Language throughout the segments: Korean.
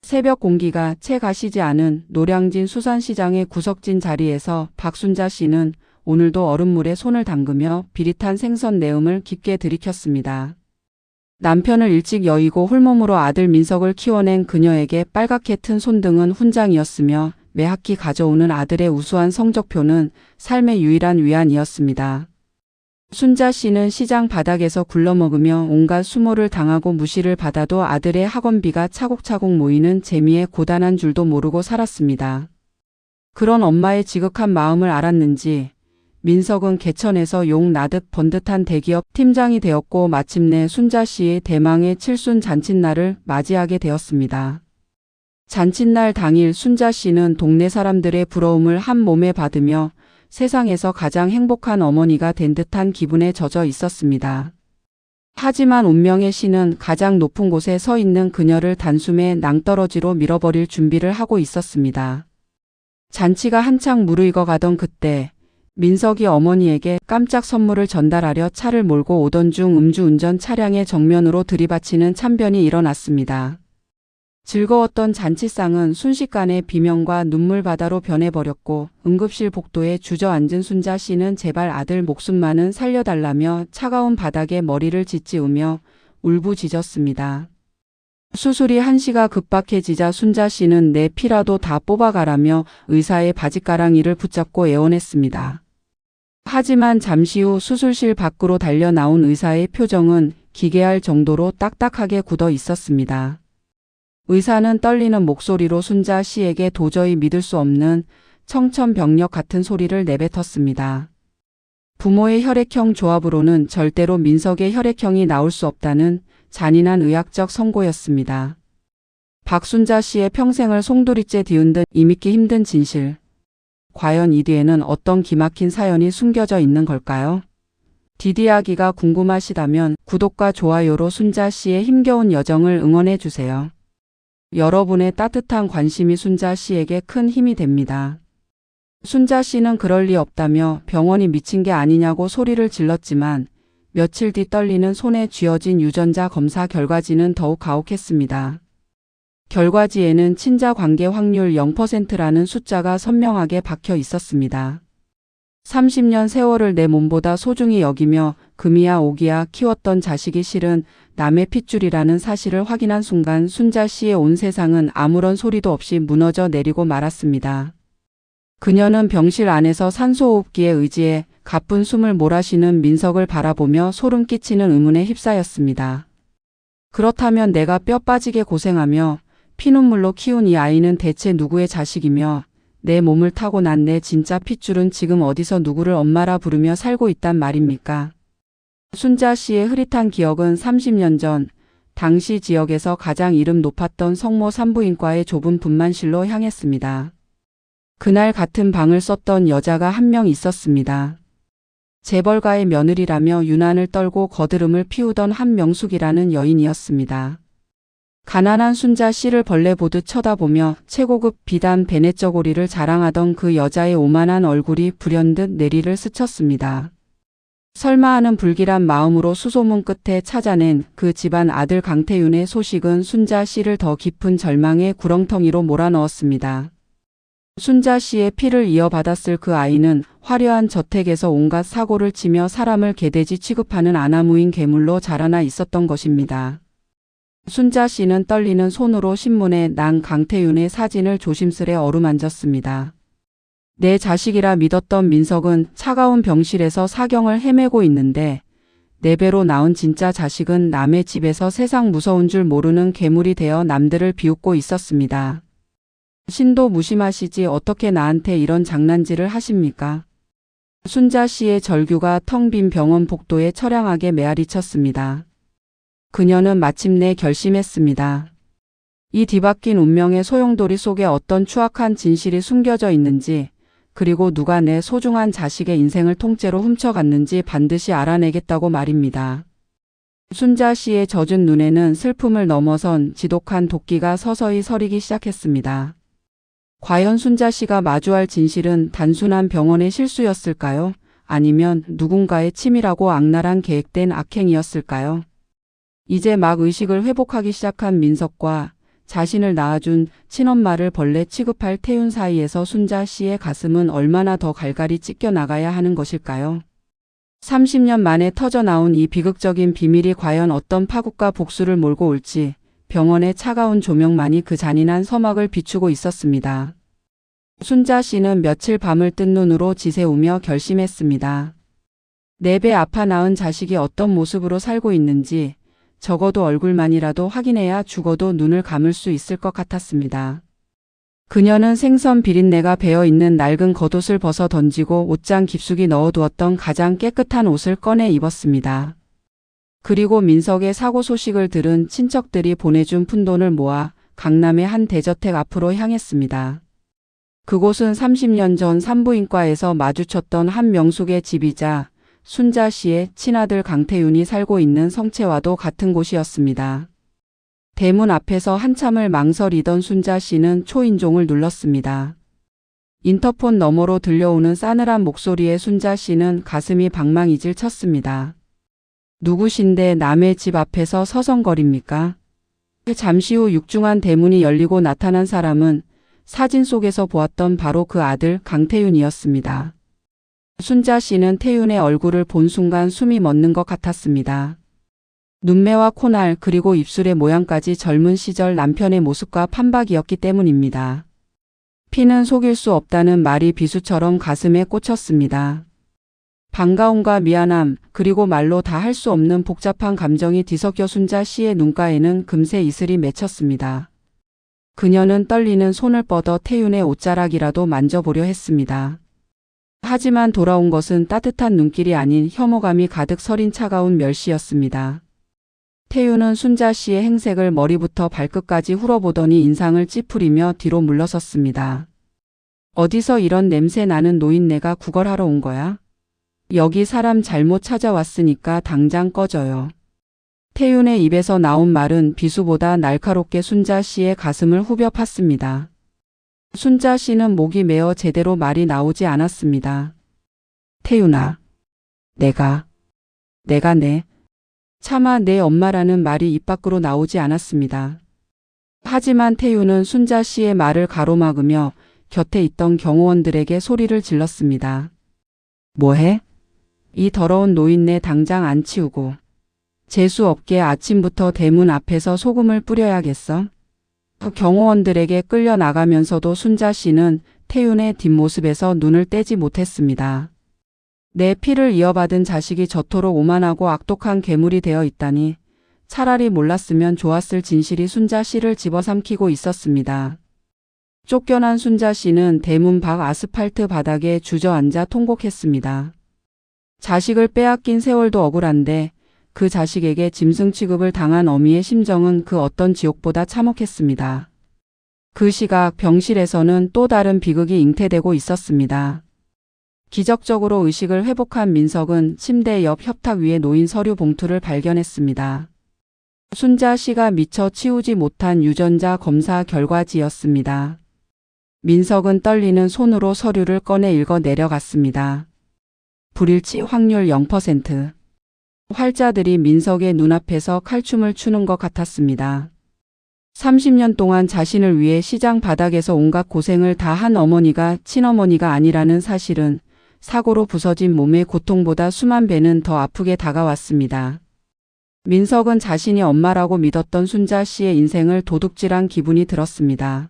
새벽 공기가 채 가시지 않은 노량진 수산시장의 구석진 자리에서 박순자 씨는 오늘도 얼음물에 손을 담그며 비릿한 생선 내음을 깊게 들이켰습니다. 남편을 일찍 여의고 홀몸으로 아들 민석을 키워낸 그녀에게 빨갛게 튼 손등은 훈장이었으며 매 학기 가져오는 아들의 우수한 성적표는 삶의 유일한 위안이었습니다. 순자 씨는 시장 바닥에서 굴러먹으며 온갖 수모를 당하고 무시를 받아도 아들의 학원비가 차곡차곡 모이는 재미에 고단한 줄도 모르고 살았습니다. 그런 엄마의 지극한 마음을 알았는지 민석은 개천에서 용 나듯 번듯한 대기업 팀장이 되었고 마침내 순자 씨의 대망의 칠순 잔칫날을 맞이하게 되었습니다. 잔칫날 당일 순자 씨는 동네 사람들의 부러움을 한 몸에 받으며 세상에서 가장 행복한 어머니가 된 듯한 기분에 젖어 있었습니다. 하지만 운명의 신은 가장 높은 곳에 서 있는 그녀를 단숨에 낭떠러지로 밀어버릴 준비를 하고 있었습니다. 잔치가 한창 무르익어 가던 그때 민석이 어머니에게 깜짝 선물을 전달하려 차를 몰고 오던 중 음주운전 차량의 정면으로 들이받치는 참변이 일어났습니다. 즐거웠던 잔치상은 순식간에 비명과 눈물바다로 변해버렸고 응급실 복도에 주저앉은 순자 씨는 제발 아들 목숨만은 살려달라며 차가운 바닥에 머리를 짓지으며 울부짖었습니다. 수술이 1시가 급박해지자 순자 씨는 내 피라도 다 뽑아가라며 의사의 바짓가랑이를 붙잡고 애원했습니다. 하지만 잠시 후 수술실 밖으로 달려나온 의사의 표정은 기괴할 정도로 딱딱하게 굳어 있었습니다. 의사는 떨리는 목소리로 순자 씨에게 도저히 믿을 수 없는 청천벽력 같은 소리를 내뱉었습니다. 부모의 혈액형 조합으로는 절대로 민석의 혈액형이 나올 수 없다는 잔인한 의학적 선고였습니다. 박순자 씨의 평생을 송두리째 뒤흔든 이믿기 힘든 진실. 과연 이 뒤에는 어떤 기막힌 사연이 숨겨져 있는 걸까요? 뒷이야기가 궁금하시다면 구독과 좋아요로 순자 씨의 힘겨운 여정을 응원해 주세요. 여러분의 따뜻한 관심이 순자 씨에게 큰 힘이 됩니다. 순자 씨는 그럴 리 없다며 병원이 미친 게 아니냐고 소리를 질렀지만 며칠 뒤 떨리는 손에 쥐어진 유전자 검사 결과지는 더욱 가혹했습니다. 결과지에는 친자 관계 확률 0%라는 숫자가 선명하게 박혀 있었습니다. 30년 세월을 내 몸보다 소중히 여기며 금이야 오기야 키웠던 자식이 실은 남의 핏줄이라는 사실을 확인한 순간 순자 씨의 온 세상은 아무런 소리도 없이 무너져 내리고 말았습니다. 그녀는 병실 안에서 산소호흡기에 의지해 가쁜 숨을 몰아쉬는 민석을 바라보며 소름 끼치는 의문에 휩싸였습니다. 그렇다면 내가 뼈 빠지게 고생하며 피눈물로 키운 이 아이는 대체 누구의 자식이며 내 몸을 타고 난 내 진짜 핏줄은 지금 어디서 누구를 엄마라 부르며 살고 있단 말입니까? 순자 씨의 흐릿한 기억은 30년 전 당시 지역에서 가장 이름 높았던 성모 산부인과의 좁은 분만실로 향했습니다. 그날 같은 방을 썼던 여자가 한 명 있었습니다. 재벌가의 며느리라며 유난을 떨고 거드름을 피우던 한명숙이라는 여인이었습니다. 가난한 순자 씨를 벌레 보듯 쳐다보며 최고급 비단 베네저고리를 자랑하던 그 여자의 오만한 얼굴이 불현듯 내리를 스쳤습니다. 설마 하는 불길한 마음으로 수소문 끝에 찾아낸 그 집안 아들 강태윤의 소식은 순자 씨를 더 깊은 절망의 구렁텅이로 몰아넣었습니다. 순자 씨의 피를 이어받았을 그 아이는 화려한 저택에서 온갖 사고를 치며 사람을 개돼지 취급하는 아나무인 괴물로 자라나 있었던 것입니다. 순자 씨는 떨리는 손으로 신문에 난 강태윤의 사진을 조심스레 어루만졌습니다. 내 자식이라 믿었던 민석은 차가운 병실에서 사경을 헤매고 있는데 내 배로 나온 진짜 자식은 남의 집에서 세상 무서운 줄 모르는 괴물이 되어 남들을 비웃고 있었습니다. 신도 무심하시지 어떻게 나한테 이런 장난질을 하십니까? 순자 씨의 절규가 텅 빈 병원 복도에 처량하게 메아리쳤습니다. 그녀는 마침내 결심했습니다. 이 뒤바뀐 운명의 소용돌이 속에 어떤 추악한 진실이 숨겨져 있는지, 그리고 누가 내 소중한 자식의 인생을 통째로 훔쳐갔는지 반드시 알아내겠다고 말입니다. 순자 씨의 젖은 눈에는 슬픔을 넘어선 지독한 도끼가 서서히 서리기 시작했습니다. 과연 순자 씨가 마주할 진실은 단순한 병원의 실수였을까요? 아니면 누군가의 치밀하고 악랄한 계획된 악행이었을까요? 이제 막 의식을 회복하기 시작한 민석과 자신을 낳아준 친엄마를 벌레 취급할 태윤 사이에서 순자 씨의 가슴은 얼마나 더 갈갈이 찢겨 나가야 하는 것일까요? 30년 만에 터져나온 이 비극적인 비밀이 과연 어떤 파국과 복수를 몰고 올지 병원의 차가운 조명만이 그 잔인한 서막을 비추고 있었습니다. 순자 씨는 며칠 밤을 뜬 눈으로 지새우며 결심했습니다. 내 배 아파 낳은 자식이 어떤 모습으로 살고 있는지 적어도 얼굴만이라도 확인해야 죽어도 눈을 감을 수 있을 것 같았습니다. 그녀는 생선 비린내가 배어있는 낡은 겉옷을 벗어 던지고 옷장 깊숙이 넣어두었던 가장 깨끗한 옷을 꺼내 입었습니다. 그리고 민석의 사고 소식을 들은 친척들이 보내준 푼돈을 모아 강남의 한 대저택 앞으로 향했습니다. 그곳은 30년 전 산부인과에서 마주쳤던 한 명숙의 집이자 순자 씨의 친아들 강태윤이 살고 있는 성채와도 같은 곳이었습니다. 대문 앞에서 한참을 망설이던 순자 씨는 초인종을 눌렀습니다. 인터폰 너머로 들려오는 싸늘한 목소리에 순자 씨는 가슴이 방망이질 쳤습니다. 누구신데 남의 집 앞에서 서성거립니까? 잠시 후 육중한 대문이 열리고 나타난 사람은 사진 속에서 보았던 바로 그 아들 강태윤이었습니다. 순자 씨는 태윤의 얼굴을 본 순간 숨이 멎는 것 같았습니다. 눈매와 코날 그리고 입술의 모양까지 젊은 시절 남편의 모습과 판박이었기 때문입니다. 피는 속일 수 없다는 말이 비수처럼 가슴에 꽂혔습니다. 반가움과 미안함 그리고 말로 다 할 수 없는 복잡한 감정이 뒤섞여 순자 씨의 눈가에는 금세 이슬이 맺혔습니다. 그녀는 떨리는 손을 뻗어 태윤의 옷자락이라도 만져보려 했습니다. 하지만 돌아온 것은 따뜻한 눈길이 아닌 혐오감이 가득 서린 차가운 멸시였습니다. 태윤은 순자 씨의 행색을 머리부터 발끝까지 훑어보더니 인상을 찌푸리며 뒤로 물러섰습니다. 어디서 이런 냄새 나는 노인네가 구걸하러 온 거야? 여기 사람 잘못 찾아왔으니까 당장 꺼져요. 태윤의 입에서 나온 말은 비수보다 날카롭게 순자 씨의 가슴을 후벼 팠습니다. 순자 씨는 목이 메어 제대로 말이 나오지 않았습니다. 태윤아, 내가 차마 내 엄마라는 말이 입 밖으로 나오지 않았습니다. 하지만 태윤은 순자 씨의 말을 가로막으며 곁에 있던 경호원들에게 소리를 질렀습니다. 뭐해? 이 더러운 노인네 당장 안 치우고. 재수 없게 아침부터 대문 앞에서 소금을 뿌려야겠어? 경호원들에게 끌려 나가면서도 순자 씨는 태윤의 뒷모습에서 눈을 떼지 못했습니다. 내 피를 이어받은 자식이 저토록 오만하고 악독한 괴물이 되어 있다니 차라리 몰랐으면 좋았을 진실이 순자 씨를 집어삼키고 있었습니다. 쫓겨난 순자 씨는 대문 밖 아스팔트 바닥에 주저앉아 통곡했습니다. 자식을 빼앗긴 세월도 억울한데 그 자식에게 짐승 취급을 당한 어미의 심정은 그 어떤 지옥보다 참혹했습니다. 그 시각 병실에서는 또 다른 비극이 잉태되고 있었습니다. 기적적으로 의식을 회복한 민석은 침대 옆 협탁 위에 놓인 서류 봉투를 발견했습니다. 순자 씨가 미처 치우지 못한 유전자 검사 결과지였습니다. 민석은 떨리는 손으로 서류를 꺼내 읽어 내려갔습니다. 불일치 확률 0%. 활자들이 민석의 눈앞에서 칼춤을 추는 것 같았습니다. 30년 동안 자신을 위해 시장 바닥에서 온갖 고생을 다 한 어머니가 친어머니가 아니라는 사실은 사고로 부서진 몸의 고통보다 수만 배는 더 아프게 다가왔습니다. 민석은 자신이 엄마라고 믿었던 순자 씨의 인생을 도둑질한 기분이 들었습니다.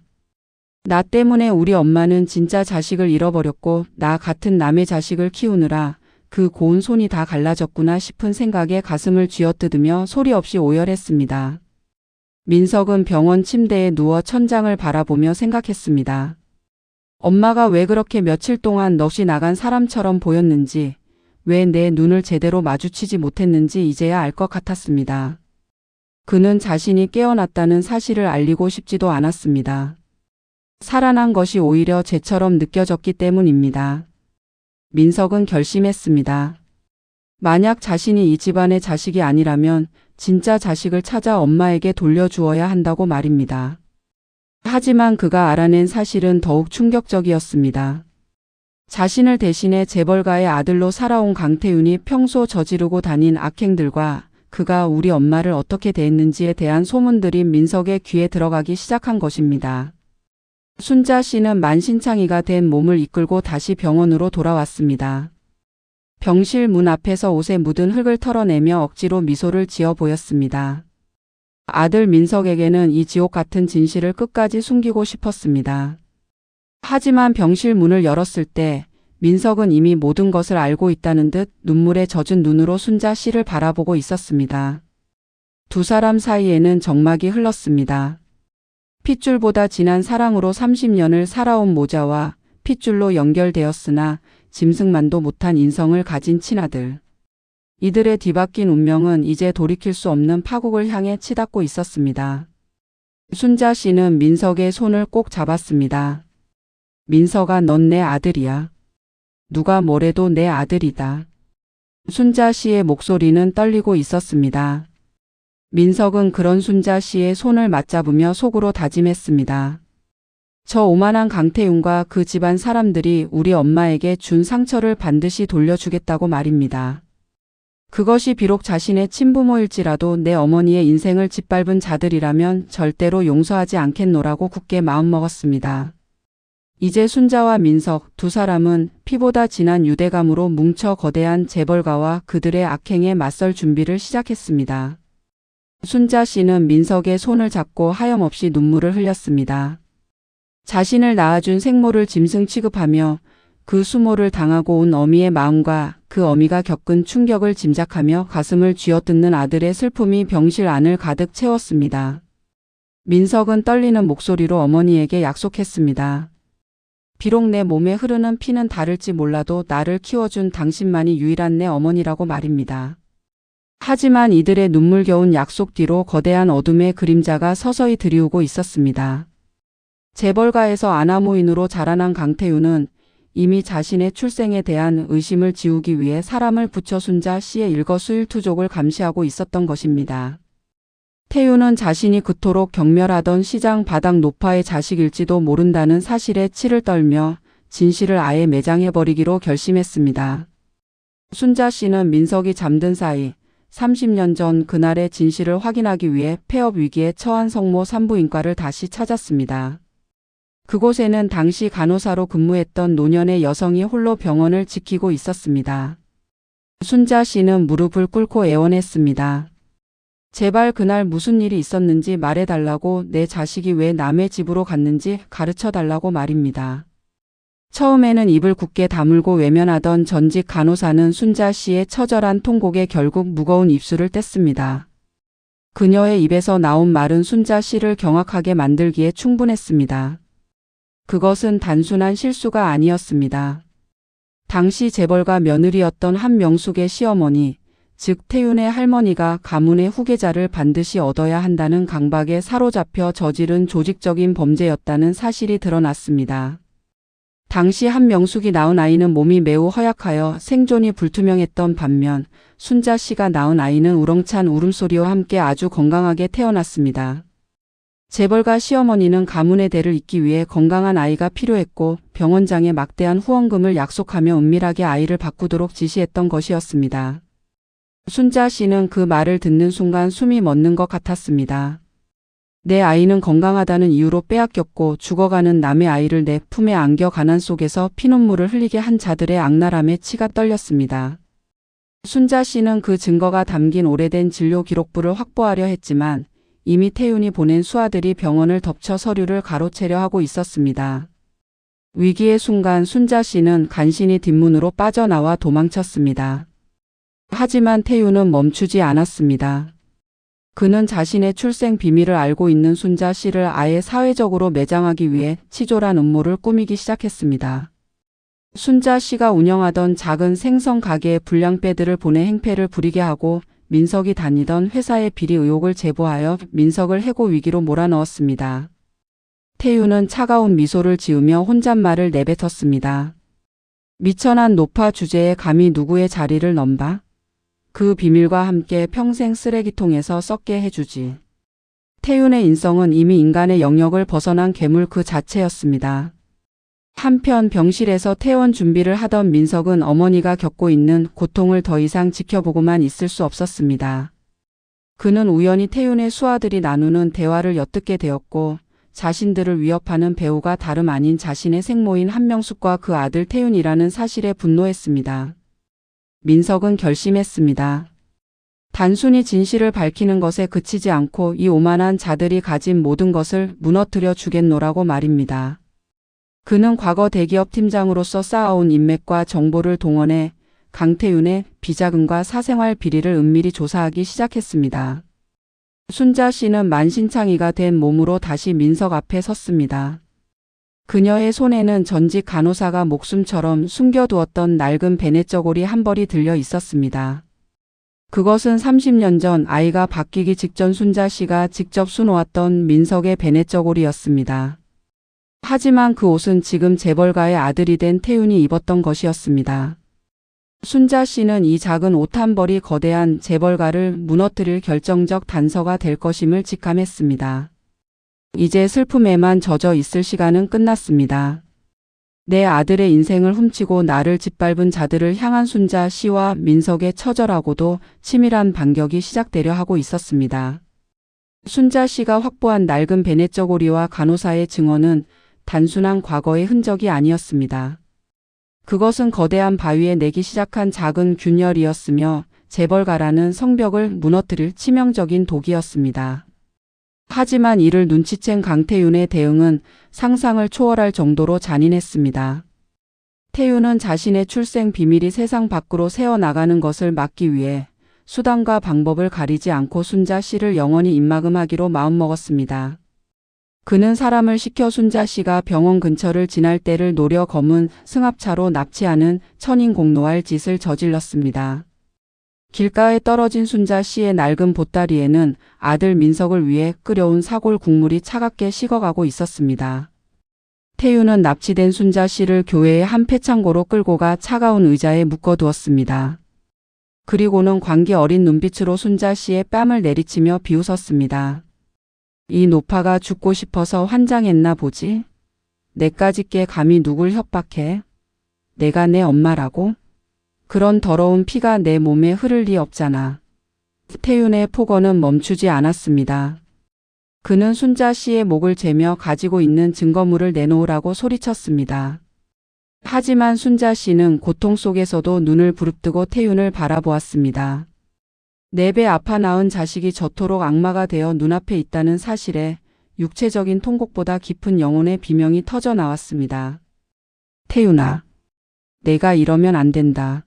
나 때문에 우리 엄마는 진짜 자식을 잃어버렸고 나 같은 남의 자식을 키우느라 그 고운 손이 다 갈라졌구나 싶은 생각에 가슴을 쥐어뜯으며 소리 없이 오열했습니다. 민석은 병원 침대에 누워 천장을 바라보며 생각했습니다. 엄마가 왜 그렇게 며칠 동안 넋이 나간 사람처럼 보였는지, 왜 내 눈을 제대로 마주치지 못했는지 이제야 알 것 같았습니다. 그는 자신이 깨어났다는 사실을 알리고 싶지도 않았습니다. 살아난 것이 오히려 죄처럼 느껴졌기 때문입니다. 민석은 결심했습니다. 만약 자신이 이 집안의 자식이 아니라면 진짜 자식을 찾아 엄마에게 돌려주어야 한다고 말입니다. 하지만 그가 알아낸 사실은 더욱 충격적이었습니다. 자신을 대신해 재벌가의 아들로 살아온 강태윤이 평소 저지르고 다닌 악행들과 그가 우리 엄마를 어떻게 대했는지에 대한 소문들이 민석의 귀에 들어가기 시작한 것입니다. 순자 씨는 만신창이가 된 몸을 이끌고 다시 병원으로 돌아왔습니다. 병실 문 앞에서 옷에 묻은 흙을 털어내며 억지로 미소를 지어 보였습니다. 아들 민석에게는 이 지옥 같은 진실을 끝까지 숨기고 싶었습니다. 하지만 병실 문을 열었을 때 민석은 이미 모든 것을 알고 있다는 듯 눈물에 젖은 눈으로 순자 씨를 바라보고 있었습니다. 두 사람 사이에는 정막이 흘렀습니다. 핏줄보다 진한 사랑으로 30년을 살아온 모자와 핏줄로 연결되었으나 짐승만도 못한 인성을 가진 친아들. 이들의 뒤바뀐 운명은 이제 돌이킬 수 없는 파국을 향해 치닫고 있었습니다. 순자 씨는 민석의 손을 꼭 잡았습니다. 민석아, 넌 내 아들이야. 누가 뭐래도 내 아들이다. 순자 씨의 목소리는 떨리고 있었습니다. 민석은 그런 순자 씨의 손을 맞잡으며 속으로 다짐했습니다. 저 오만한 강태윤과 그 집안 사람들이 우리 엄마에게 준 상처를 반드시 돌려주겠다고 말입니다. 그것이 비록 자신의 친부모일지라도 내 어머니의 인생을 짓밟은 자들이라면 절대로 용서하지 않겠노라고 굳게 마음먹었습니다. 이제 순자와 민석 두 사람은 피보다 진한 유대감으로 뭉쳐 거대한 재벌가와 그들의 악행에 맞설 준비를 시작했습니다. 순자 씨는 민석의 손을 잡고 하염없이 눈물을 흘렸습니다. 자신을 낳아준 생모를 짐승 취급하며 그 수모를 당하고 온 어미의 마음과 그 어미가 겪은 충격을 짐작하며 가슴을 쥐어뜯는 아들의 슬픔이 병실 안을 가득 채웠습니다. 민석은 떨리는 목소리로 어머니에게 약속했습니다. 비록 내 몸에 흐르는 피는 다를지 몰라도 나를 키워준 당신만이 유일한 내 어머니라고 말입니다. 하지만 이들의 눈물겨운 약속 뒤로 거대한 어둠의 그림자가 서서히 드리우고 있었습니다. 재벌가에서 아나무인으로 자라난 강태윤은 이미 자신의 출생에 대한 의심을 지우기 위해 사람을 붙여 순자 씨의 일거수일투족을 감시하고 있었던 것입니다. 태윤은 자신이 그토록 경멸하던 시장 바닥 노파의 자식일지도 모른다는 사실에 치를 떨며 진실을 아예 매장해버리기로 결심했습니다. 순자 씨는 민석이 잠든 사이 30년 전 그날의 진실을 확인하기 위해 폐업 위기에 처한 성모 산부인과를 다시 찾았습니다. 그곳에는 당시 간호사로 근무했던 노년의 여성이 홀로 병원을 지키고 있었습니다. 순자 씨는 무릎을 꿇고 애원했습니다. 제발 그날 무슨 일이 있었는지 말해달라고, 내 자식이 왜 남의 집으로 갔는지 가르쳐달라고 말입니다. 처음에는 입을 굳게 다물고 외면하던 전직 간호사는 순자 씨의 처절한 통곡에 결국 무거운 입술을 뗐습니다. 그녀의 입에서 나온 말은 순자 씨를 경악하게 만들기에 충분했습니다. 그것은 단순한 실수가 아니었습니다. 당시 재벌가 며느리였던 한명숙의 시어머니, 즉 태윤의 할머니가 가문의 후계자를 반드시 얻어야 한다는 강박에 사로잡혀 저지른 조직적인 범죄였다는 사실이 드러났습니다. 당시 한명숙이 낳은 아이는 몸이 매우 허약하여 생존이 불투명했던 반면 순자 씨가 낳은 아이는 우렁찬 울음소리와 함께 아주 건강하게 태어났습니다. 재벌가 시어머니는 가문의 대를 잇기 위해 건강한 아이가 필요했고 병원장에 막대한 후원금을 약속하며 은밀하게 아이를 바꾸도록 지시했던 것이었습니다. 순자 씨는 그 말을 듣는 순간 숨이 멎는 것 같았습니다. 내 아이는 건강하다는 이유로 빼앗겼고 죽어가는 남의 아이를 내 품에 안겨 가난 속에서 피눈물을 흘리게 한 자들의 악랄함에 치가 떨렸습니다. 순자 씨는 그 증거가 담긴 오래된 진료 기록부를 확보하려 했지만 이미 태윤이 보낸 수하들이 병원을 덮쳐 서류를 가로채려 하고 있었습니다. 위기의 순간 순자 씨는 간신히 뒷문으로 빠져나와 도망쳤습니다. 하지만 태윤은 멈추지 않았습니다. 그는 자신의 출생 비밀을 알고 있는 순자 씨를 아예 사회적으로 매장하기 위해 치졸한 음모를 꾸미기 시작했습니다. 순자 씨가 운영하던 작은 생선 가게에 불량배들을 보내 행패를 부리게 하고 민석이 다니던 회사의 비리 의혹을 제보하여 민석을 해고 위기로 몰아넣었습니다. 태윤은 차가운 미소를 지으며 혼잣말을 내뱉었습니다. 미천한 노파 주제에 감히 누구의 자리를 넘봐? 그 비밀과 함께 평생 쓰레기통에서 썩게 해주지. 태윤의 인성은 이미 인간의 영역을 벗어난 괴물 그 자체였습니다. 한편 병실에서 퇴원 준비를 하던 민석은 어머니가 겪고 있는 고통을 더 이상 지켜보고만 있을 수 없었습니다. 그는 우연히 태윤의 수아들이 나누는 대화를 엿듣게 되었고 자신들을 위협하는 배우가 다름 아닌 자신의 생모인 한명숙과 그 아들 태윤이라는 사실에 분노했습니다. 민석은 결심했습니다. 단순히 진실을 밝히는 것에 그치지 않고 이 오만한 자들이 가진 모든 것을 무너뜨려 주겠노라고 말입니다. 그는 과거 대기업 팀장으로서 쌓아온 인맥과 정보를 동원해 강태윤의 비자금과 사생활 비리를 은밀히 조사하기 시작했습니다. 순자 씨는 만신창이가 된 몸으로 다시 민석 앞에 섰습니다. 그녀의 손에는 전직 간호사가 목숨처럼 숨겨두었던 낡은 베네저골이 한 벌이 들려 있었습니다. 그것은 30년 전 아이가 바뀌기 직전 순자 씨가 직접 수놓았던 민석의 베네저골이었습니다. 하지만 그 옷은 지금 재벌가의 아들이 된 태윤이 입었던 것이었습니다. 순자 씨는 이 작은 옷 한 벌이 거대한 재벌가를 무너뜨릴 결정적 단서가 될 것임을 직감했습니다. 이제 슬픔에만 젖어 있을 시간은 끝났습니다. 내 아들의 인생을 훔치고 나를 짓밟은 자들을 향한 순자 씨와 민석의 처절하고도 치밀한 반격이 시작되려 하고 있었습니다. 순자 씨가 확보한 낡은 베네저고리와 간호사의 증언은 단순한 과거의 흔적이 아니었습니다. 그것은 거대한 바위에 내기 시작한 작은 균열이었으며 재벌가라는 성벽을 무너뜨릴 치명적인 독이었습니다. 하지만 이를 눈치챈 강태윤의 대응은 상상을 초월할 정도로 잔인했습니다. 태윤은 자신의 출생 비밀이 세상 밖으로 새어나가는 것을 막기 위해 수단과 방법을 가리지 않고 순자 씨를 영원히 입막음하기로 마음먹었습니다. 그는 사람을 시켜 순자 씨가 병원 근처를 지날 때를 노려 검은 승합차로 납치하는 천인공노할 짓을 저질렀습니다. 길가에 떨어진 순자 씨의 낡은 보따리에는 아들 민석을 위해 끓여온 사골 국물이 차갑게 식어가고 있었습니다. 태윤은 납치된 순자 씨를 교회의 한 폐창고로 끌고 가 차가운 의자에 묶어두었습니다. 그리고는 광기 어린 눈빛으로 순자 씨의 뺨을 내리치며 비웃었습니다. 이 노파가 죽고 싶어서 환장했나 보지? 내까짓게 감히 누굴 협박해? 내가 내 엄마라고? 그런 더러운 피가 내 몸에 흐를 리 없잖아. 태윤의 폭언은 멈추지 않았습니다. 그는 순자 씨의 목을 죄며 가지고 있는 증거물을 내놓으라고 소리쳤습니다. 하지만 순자 씨는 고통 속에서도 눈을 부릅뜨고 태윤을 바라보았습니다. 내 배 아파 낳은 자식이 저토록 악마가 되어 눈앞에 있다는 사실에 육체적인 통곡보다 깊은 영혼의 비명이 터져 나왔습니다. 태윤아, 내가 이러면 안 된다.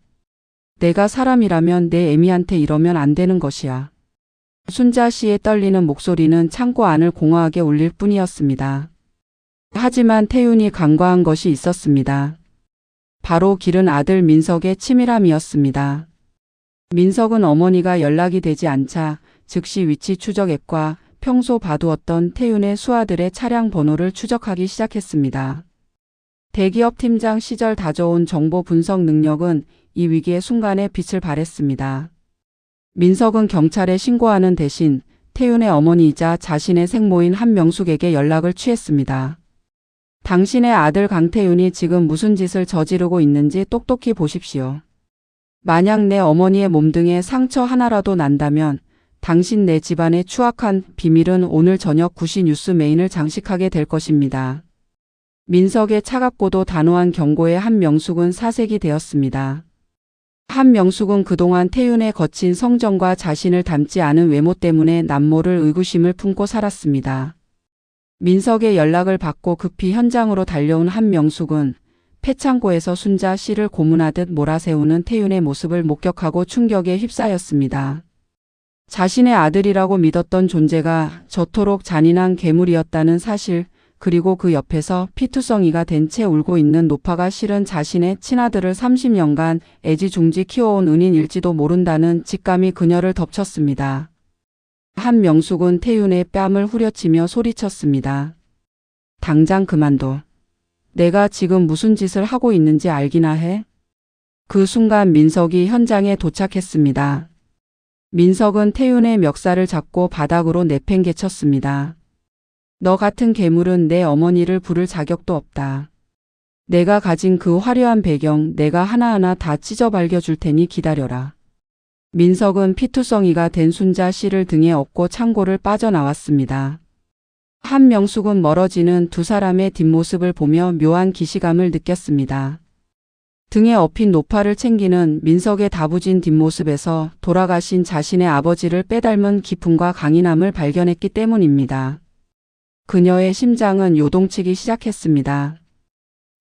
내가 사람이라면 내 애미한테 이러면 안 되는 것이야. 순자 씨의 떨리는 목소리는 창고 안을 공허하게 울릴 뿐이었습니다. 하지만 태윤이 간과한 것이 있었습니다. 바로 기른 아들 민석의 치밀함이었습니다. 민석은 어머니가 연락이 되지 않자 즉시 위치 추적 앱과 평소 봐두었던 태윤의 수아들의 차량 번호를 추적하기 시작했습니다. 대기업 팀장 시절 다져온 정보 분석 능력은 이 위기의 순간에 빛을 발했습니다. 민석은 경찰에 신고하는 대신 태윤의 어머니이자 자신의 생모인 한명숙에게 연락을 취했습니다. 당신의 아들 강태윤이 지금 무슨 짓을 저지르고 있는지 똑똑히 보십시오. 만약 내 어머니의 몸등에 상처 하나라도 난다면 당신 내 집안의 추악한 비밀은 오늘 저녁 9시 뉴스 메인을 장식하게 될 것입니다. 민석의 차갑고도 단호한 경고에 한명숙은 사색이 되었습니다. 한명숙은 그동안 태윤의 거친 성정과 자신을 닮지 않은 외모 때문에 남모를 의구심을 품고 살았습니다. 민석의 연락을 받고 급히 현장으로 달려온 한명숙은 폐창고에서 순자 씨를 고문하듯 몰아세우는 태윤의 모습을 목격하고 충격에 휩싸였습니다. 자신의 아들이라고 믿었던 존재가 저토록 잔인한 괴물이었다는 사실, 그리고 그 옆에서 피투성이가 된 채 울고 있는 노파가 실은 자신의 친아들을 30년간 애지중지 키워온 은인일지도 모른다는 직감이 그녀를 덮쳤습니다. 한명숙은 태윤의 뺨을 후려치며 소리쳤습니다. 당장 그만둬. 내가 지금 무슨 짓을 하고 있는지 알기나 해? 그 순간 민석이 현장에 도착했습니다. 민석은 태윤의 멱살을 잡고 바닥으로 내팽개쳤습니다. 너 같은 괴물은 내 어머니를 부를 자격도 없다. 내가 가진 그 화려한 배경 내가 하나하나 다 찢어 밝혀줄 테니 기다려라. 민석은 피투성이가 된 순자 씨를 등에 업고 창고를 빠져나왔습니다. 한명숙은 멀어지는 두 사람의 뒷모습을 보며 묘한 기시감을 느꼈습니다. 등에 업힌 노파를 챙기는 민석의 다부진 뒷모습에서 돌아가신 자신의 아버지를 빼닮은 기품과 강인함을 발견했기 때문입니다. 그녀의 심장은 요동치기 시작했습니다.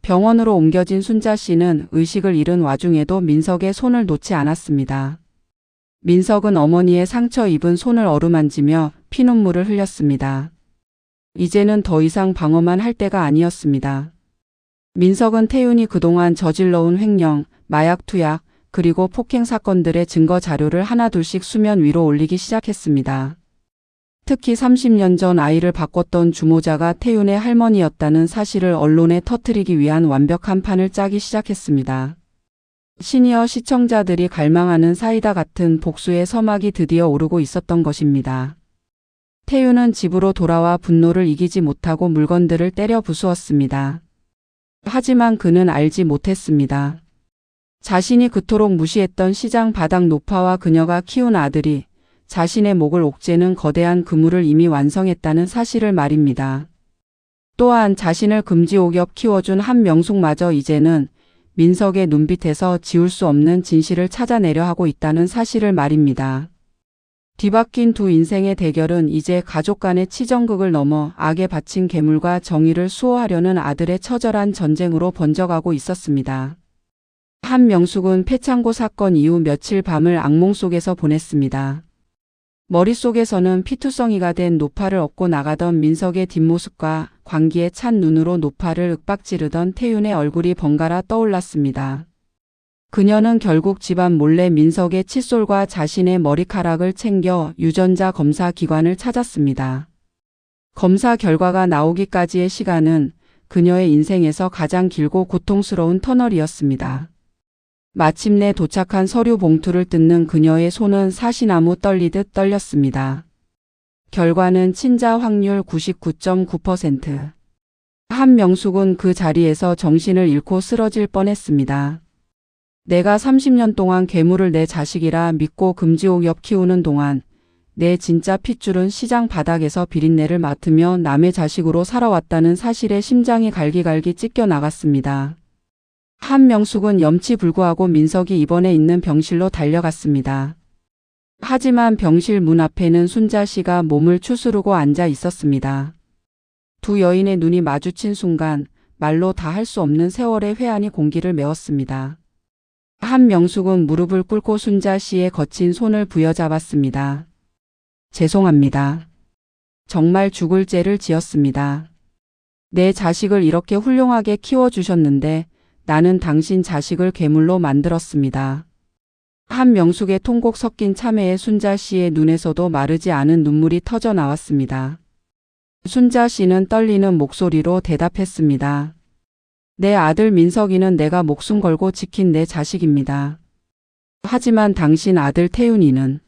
병원으로 옮겨진 순자 씨는 의식을 잃은 와중에도 민석의 손을 놓지 않았습니다. 민석은 어머니의 상처 입은 손을 어루만지며 피눈물을 흘렸습니다. 이제는 더 이상 방어만 할 때가 아니었습니다. 민석은 태윤이 그동안 저질러온 횡령, 마약 투약, 그리고 폭행 사건들의 증거 자료를 하나둘씩 수면 위로 올리기 시작했습니다. 특히 30년 전 아이를 바꿨던 주모자가 태윤의 할머니였다는 사실을 언론에 터뜨리기 위한 완벽한 판을 짜기 시작했습니다. 시니어 시청자들이 갈망하는 사이다 같은 복수의 서막이 드디어 오르고 있었던 것입니다. 태윤은 집으로 돌아와 분노를 이기지 못하고 물건들을 때려 부수었습니다. 하지만 그는 알지 못했습니다. 자신이 그토록 무시했던 시장 바닥 노파와 그녀가 키운 아들이 자신의 목을 옥죄는 거대한 그물을 이미 완성했다는 사실을 말입니다. 또한 자신을 금지옥엽 키워준 한명숙마저 이제는 민석의 눈빛에서 지울 수 없는 진실을 찾아내려 하고 있다는 사실을 말입니다. 뒤바뀐 두 인생의 대결은 이제 가족 간의 치정극을 넘어 악에 바친 괴물과 정의를 수호하려는 아들의 처절한 전쟁으로 번져가고 있었습니다. 한명숙은 폐창고 사건 이후 며칠 밤을 악몽 속에서 보냈습니다. 머릿속에서는 피투성이가 된 노파를 업고 나가던 민석의 뒷모습과 광기에 찬 눈으로 노파를 윽박지르던 태윤의 얼굴이 번갈아 떠올랐습니다. 그녀는 결국 집안 몰래 민석의 칫솔과 자신의 머리카락을 챙겨 유전자 검사 기관을 찾았습니다. 검사 결과가 나오기까지의 시간은 그녀의 인생에서 가장 길고 고통스러운 터널이었습니다. 마침내 도착한 서류 봉투를 뜯는 그녀의 손은 사시나무 떨리듯 떨렸습니다. 결과는 친자 확률 99.9%. 한명숙은 그 자리에서 정신을 잃고 쓰러질 뻔했습니다. 내가 30년 동안 괴물을 내 자식이라 믿고 금지옥엽 키우는 동안 내 진짜 핏줄은 시장 바닥에서 비린내를 맡으며 남의 자식으로 살아왔다는 사실에 심장이 갈기갈기 찢겨 나갔습니다. 한명숙은 염치불구하고 민석이 입원해 있는 병실로 달려갔습니다. 하지만 병실 문 앞에는 순자 씨가 몸을 추스르고 앉아 있었습니다. 두 여인의 눈이 마주친 순간 말로 다 할 수 없는 세월의 회한이 공기를 메웠습니다. 한명숙은 무릎을 꿇고 순자 씨의 거친 손을 부여잡았습니다. 죄송합니다. 정말 죽을 죄를 지었습니다. 내 자식을 이렇게 훌륭하게 키워주셨는데 나는 당신 자식을 괴물로 만들었습니다. 한명숙의 통곡 섞인 참회에 순자 씨의 눈에서도 마르지 않은 눈물이 터져 나왔습니다. 순자 씨는 떨리는 목소리로 대답했습니다. 내 아들 민석이는 내가 목숨 걸고 지킨 내 자식입니다. 하지만 당신 아들 태윤이는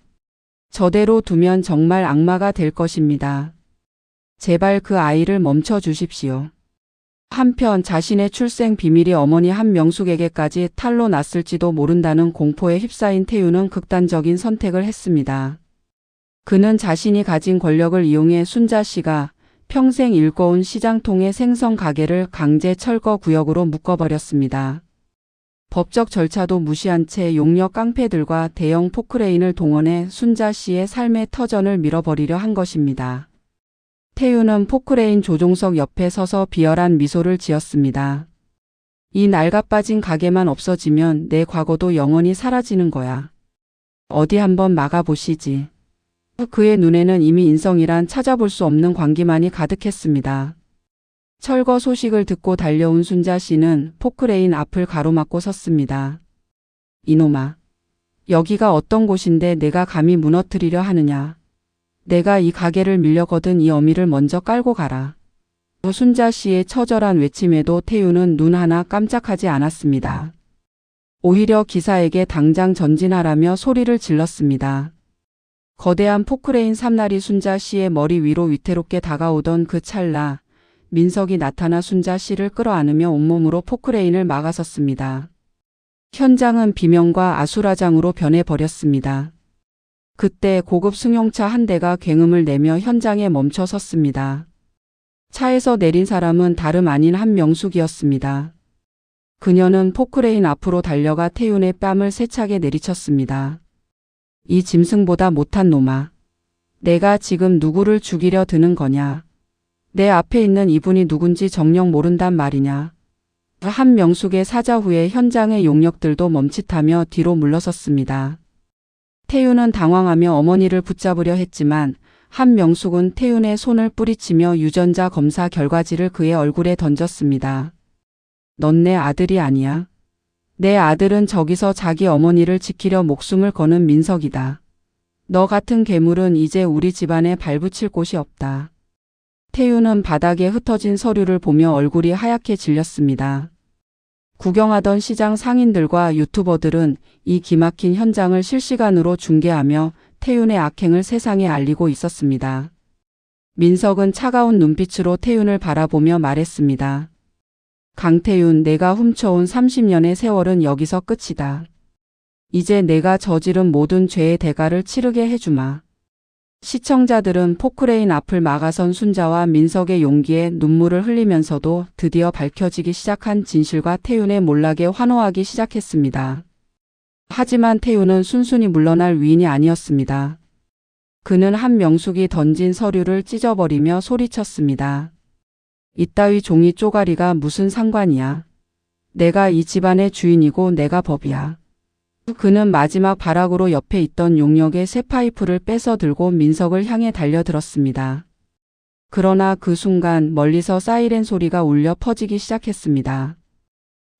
저대로 두면 정말 악마가 될 것입니다. 제발 그 아이를 멈춰 주십시오. 한편 자신의 출생 비밀이 어머니 한명숙에게까지 탄로 났을지도 모른다는 공포에 휩싸인 태윤은 극단적인 선택을 했습니다. 그는 자신이 가진 권력을 이용해 순자 씨가 평생 일궈온 시장통의 생선 가게를 강제 철거 구역으로 묶어버렸습니다. 법적 절차도 무시한 채 용역 깡패들과 대형 포크레인을 동원해 순자 씨의 삶의 터전을 밀어버리려 한 것입니다. 태윤은 포크레인 조종석 옆에 서서 비열한 미소를 지었습니다. 이 낡아빠진 가게만 없어지면 내 과거도 영원히 사라지는 거야. 어디 한번 막아보시지. 그의 눈에는 이미 인성이란 찾아볼 수 없는 광기만이 가득했습니다. 철거 소식을 듣고 달려온 순자 씨는 포크레인 앞을 가로막고 섰습니다. 이놈아, 여기가 어떤 곳인데 내가 감히 무너뜨리려 하느냐. 내가 이 가게를 밀려거든 이 어미를 먼저 깔고 가라. 순자 씨의 처절한 외침에도 태윤은 눈 하나 깜짝하지 않았습니다. 오히려 기사에게 당장 전진하라며 소리를 질렀습니다. 거대한 포크레인 삼날이 순자 씨의 머리 위로 위태롭게 다가오던 그 찰나 민석이 나타나 순자 씨를 끌어안으며 온몸으로 포크레인을 막아섰습니다. 현장은 비명과 아수라장으로 변해버렸습니다. 그때 고급 승용차 한 대가 굉음을 내며 현장에 멈춰 섰습니다. 차에서 내린 사람은 다름 아닌 한명숙이었습니다. 그녀는 포크레인 앞으로 달려가 태윤의 뺨을 세차게 내리쳤습니다. 이 짐승보다 못한 놈아. 내가 지금 누구를 죽이려 드는 거냐. 내 앞에 있는 이분이 누군지 정녕 모른단 말이냐. 한명숙의 사자 후에 현장의 용력들도 멈칫하며 뒤로 물러섰습니다. 태윤은 당황하며 어머니를 붙잡으려 했지만 한명숙은 태윤의 손을 뿌리치며 유전자 검사 결과지를 그의 얼굴에 던졌습니다. 넌 내 아들이 아니야. 내 아들은 저기서 자기 어머니를 지키려 목숨을 거는 민석이다. 너 같은 괴물은 이제 우리 집안에 발붙일 곳이 없다. 태윤은 바닥에 흩어진 서류를 보며 얼굴이 하얗게 질렸습니다. 구경하던 시장 상인들과 유튜버들은 이 기막힌 현장을 실시간으로 중계하며 태윤의 악행을 세상에 알리고 있었습니다. 민석은 차가운 눈빛으로 태윤을 바라보며 말했습니다. 강태윤, 내가 훔쳐온 30년의 세월은 여기서 끝이다. 이제 내가 저지른 모든 죄의 대가를 치르게 해주마. 시청자들은 포크레인 앞을 막아선 순자와 민석의 용기에 눈물을 흘리면서도 드디어 밝혀지기 시작한 진실과 태윤의 몰락에 환호하기 시작했습니다. 하지만 태윤은 순순히 물러날 위인이 아니었습니다. 그는 한명숙이 던진 서류를 찢어버리며 소리쳤습니다. 이따위 종이 쪼가리가 무슨 상관이야. 내가 이 집안의 주인이고 내가 법이야. 그는 마지막 발악으로 옆에 있던 용역의 새 파이프를 뺏어 들고 민석을 향해 달려들었습니다. 그러나 그 순간 멀리서 사이렌 소리가 울려 퍼지기 시작했습니다.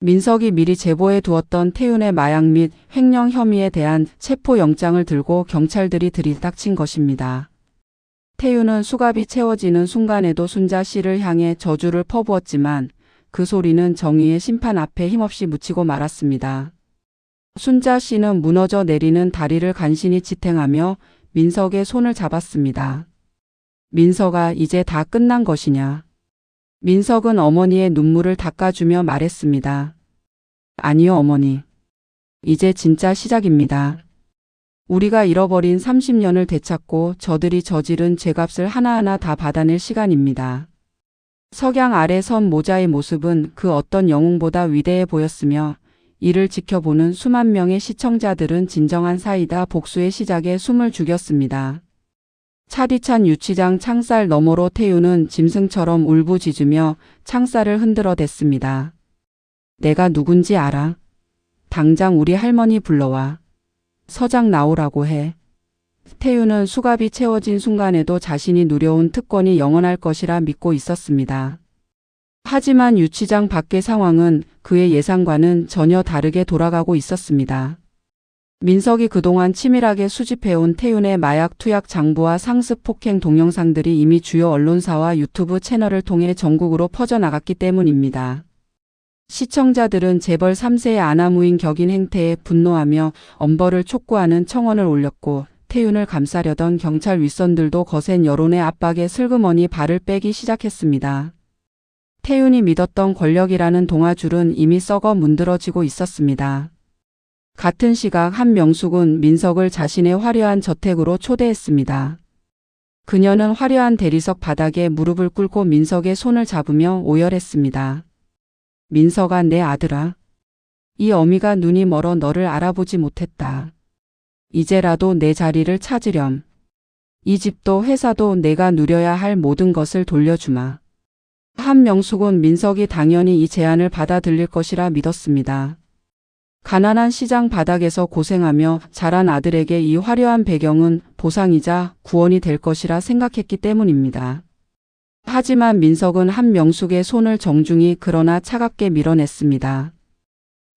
민석이 미리 제보해 두었던 태윤의 마약 및 횡령 혐의에 대한 체포영장을 들고 경찰들이 들이닥친 것입니다. 태윤은 수갑이 채워지는 순간에도 순자 씨를 향해 저주를 퍼부었지만 그 소리는 정의의 심판 앞에 힘없이 묻히고 말았습니다. 순자 씨는 무너져 내리는 다리를 간신히 지탱하며 민석의 손을 잡았습니다. 민석아, 이제 다 끝난 것이냐. 민석은 어머니의 눈물을 닦아주며 말했습니다. 아니요, 어머니. 이제 진짜 시작입니다. 우리가 잃어버린 30년을 되찾고 저들이 저지른 죄값을 하나하나 다 받아낼 시간입니다. 석양 아래 선 모자의 모습은 그 어떤 영웅보다 위대해 보였으며 이를 지켜보는 수만 명의 시청자들은 진정한 사이다 복수의 시작에 숨을 죽였습니다. 차디찬 유치장 창살 너머로 태윤은 짐승처럼 울부짖으며 창살을 흔들어 댔습니다. 내가 누군지 알아? 당장 우리 할머니 불러와. 서장 나오라고 해. 태윤은 수갑이 채워진 순간에도 자신이 누려온 특권이 영원할 것이라 믿고 있었습니다. 하지만 유치장 밖의 상황은 그의 예상과는 전혀 다르게 돌아가고 있었습니다. 민석이 그동안 치밀하게 수집해온 태윤의 마약 투약 장부와 상습 폭행 동영상들이 이미 주요 언론사와 유튜브 채널을 통해 전국으로 퍼져나갔기 때문입니다. 시청자들은 재벌 3세의 아나무인 격인 행태에 분노하며 엄벌을 촉구하는 청원을 올렸고 태윤을 감싸려던 경찰 윗선들도 거센 여론의 압박에 슬그머니 발을 빼기 시작했습니다. 태윤이 믿었던 권력이라는 동아줄은 이미 썩어 문드러지고 있었습니다. 같은 시각 한명숙은 민석을 자신의 화려한 저택으로 초대했습니다. 그녀는 화려한 대리석 바닥에 무릎을 꿇고 민석의 손을 잡으며 오열했습니다. 민석아, 내 아들아. 이 어미가 눈이 멀어 너를 알아보지 못했다. 이제라도 내 자리를 찾으렴. 이 집도 회사도 내가 누려야 할 모든 것을 돌려주마. 한명숙은 민석이 당연히 이 제안을 받아들일 것이라 믿었습니다. 가난한 시장 바닥에서 고생하며 자란 아들에게 이 화려한 배경은 보상이자 구원이 될 것이라 생각했기 때문입니다. 하지만 민석은 한명숙의 손을 정중히 그러나 차갑게 밀어냈습니다.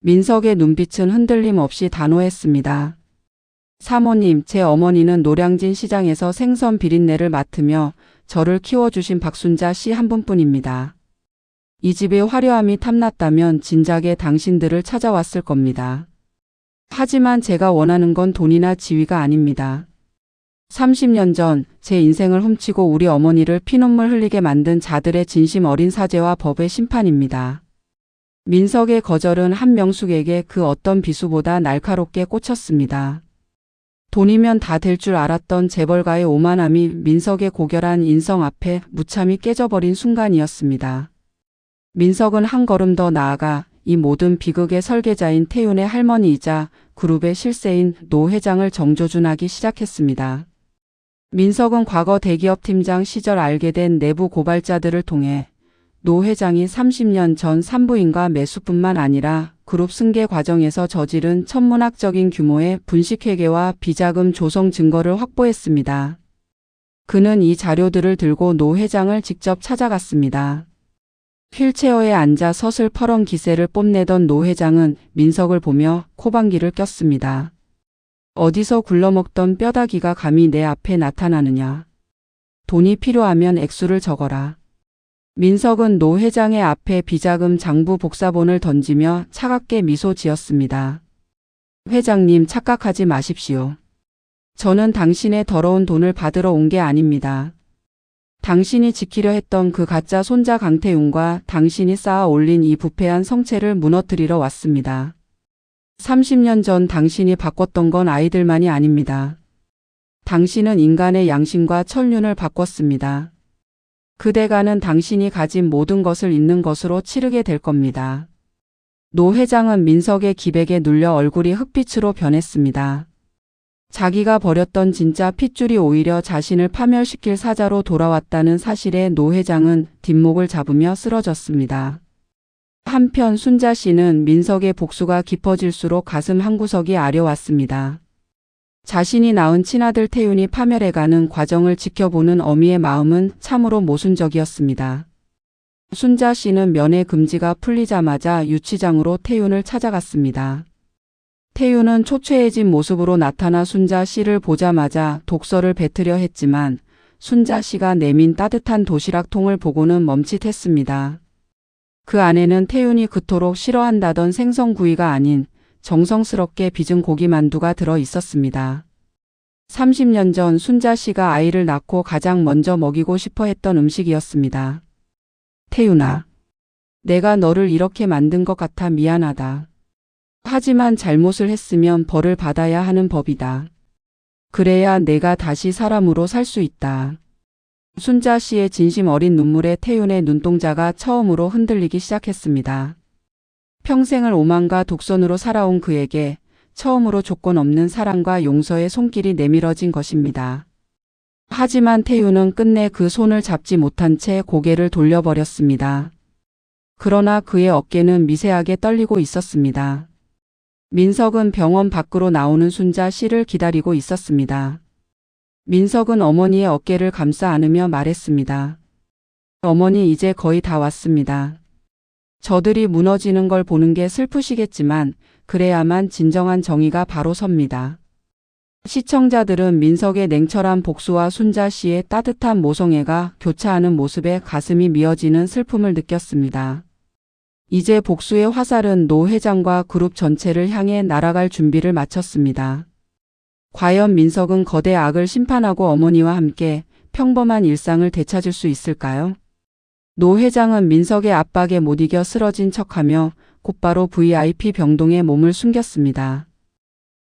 민석의 눈빛은 흔들림 없이 단호했습니다. 사모님, 제 어머니는 노량진 시장에서 생선 비린내를 맡으며 저를 키워주신 박순자 씨 한 분뿐입니다. 이 집의 화려함이 탐났다면 진작에 당신들을 찾아왔을 겁니다. 하지만 제가 원하는 건 돈이나 지위가 아닙니다. 30년 전 제 인생을 훔치고 우리 어머니를 피눈물 흘리게 만든 자들의 진심 어린 사죄와 법의 심판입니다. 민석의 거절은 한명숙에게 그 어떤 비수보다 날카롭게 꽂혔습니다. 돈이면 다 될 줄 알았던 재벌가의 오만함이 민석의 고결한 인성 앞에 무참히 깨져버린 순간이었습니다. 민석은 한 걸음 더 나아가 이 모든 비극의 설계자인 태윤의 할머니이자 그룹의 실세인 노 회장을 정조준하기 시작했습니다. 민석은 과거 대기업 팀장 시절 알게 된 내부 고발자들을 통해 노 회장이 30년 전 산부인과 매수뿐만 아니라 그룹 승계 과정에서 저지른 천문학적인 규모의 분식회계와 비자금 조성 증거를 확보했습니다. 그는 이 자료들을 들고 노 회장을 직접 찾아갔습니다. 휠체어에 앉아 서슬퍼런 기세를 뽐내던 노 회장은 민석을 보며 코방귀를 꼈습니다. 어디서 굴러먹던 뼈다귀가 감히 내 앞에 나타나느냐. 돈이 필요하면 액수를 적어라. 민석은 노 회장의 앞에 비자금 장부 복사본을 던지며 차갑게 미소 지었습니다. 회장님, 착각하지 마십시오. 저는 당신의 더러운 돈을 받으러 온 게 아닙니다. 당신이 지키려 했던 그 가짜 손자 강태윤과 당신이 쌓아 올린 이 부패한 성체를 무너뜨리러 왔습니다. 30년 전 당신이 바꿨던 건 아이들만이 아닙니다. 당신은 인간의 양심과 천륜을 바꿨습니다. 그 대가는 당신이 가진 모든 것을 잃는 것으로 치르게 될 겁니다. 노 회장은 민석의 기백에 눌려 얼굴이 흑빛으로 변했습니다. 자기가 버렸던 진짜 핏줄이 오히려 자신을 파멸시킬 사자로 돌아왔다는 사실에 노 회장은 뒷목을 잡으며 쓰러졌습니다. 한편 순자 씨는 민석의 복수가 깊어질수록 가슴 한구석이 아려왔습니다. 자신이 낳은 친아들 태윤이 파멸해가는 과정을 지켜보는 어미의 마음은 참으로 모순적이었습니다. 순자 씨는 면회 금지가 풀리자마자 유치장으로 태윤을 찾아갔습니다. 태윤은 초췌해진 모습으로 나타나 순자 씨를 보자마자 독서를 뱉으려 했지만 순자 씨가 내민 따뜻한 도시락통을 보고는 멈칫했습니다. 그 안에는 태윤이 그토록 싫어한다던 생선구이가 아닌 정성스럽게 빚은 고기만두가 들어 있었습니다. 30년 전 순자 씨가 아이를 낳고 가장 먼저 먹이고 싶어 했던 음식이었습니다. 태윤아, 내가 너를 이렇게 만든 것 같아 미안하다. 하지만 잘못을 했으면 벌을 받아야 하는 법이다. 그래야 내가 다시 사람으로 살 수 있다. 순자 씨의 진심 어린 눈물에 태윤의 눈동자가 처음으로 흔들리기 시작했습니다. 평생을 오만과 독선으로 살아온 그에게 처음으로 조건 없는 사랑과 용서의 손길이 내밀어진 것입니다. 하지만 태윤은 끝내 그 손을 잡지 못한 채 고개를 돌려버렸습니다. 그러나 그의 어깨는 미세하게 떨리고 있었습니다. 민석은 병원 밖으로 나오는 순자 씨를 기다리고 있었습니다. 민석은 어머니의 어깨를 감싸 안으며 말했습니다. 어머니, 이제 거의 다 왔습니다. 저들이 무너지는 걸 보는 게 슬프시겠지만 그래야만 진정한 정의가 바로 섭니다. 시청자들은 민석의 냉철한 복수와 순자 씨의 따뜻한 모성애가 교차하는 모습에 가슴이 미어지는 슬픔을 느꼈습니다. 이제 복수의 화살은 노 회장과 그룹 전체를 향해 날아갈 준비를 마쳤습니다. 과연 민석은 거대 악을 심판하고 어머니와 함께 평범한 일상을 되찾을 수 있을까요? 노 회장은 민석의 압박에 못 이겨 쓰러진 척하며 곧바로 VIP 병동에 몸을 숨겼습니다.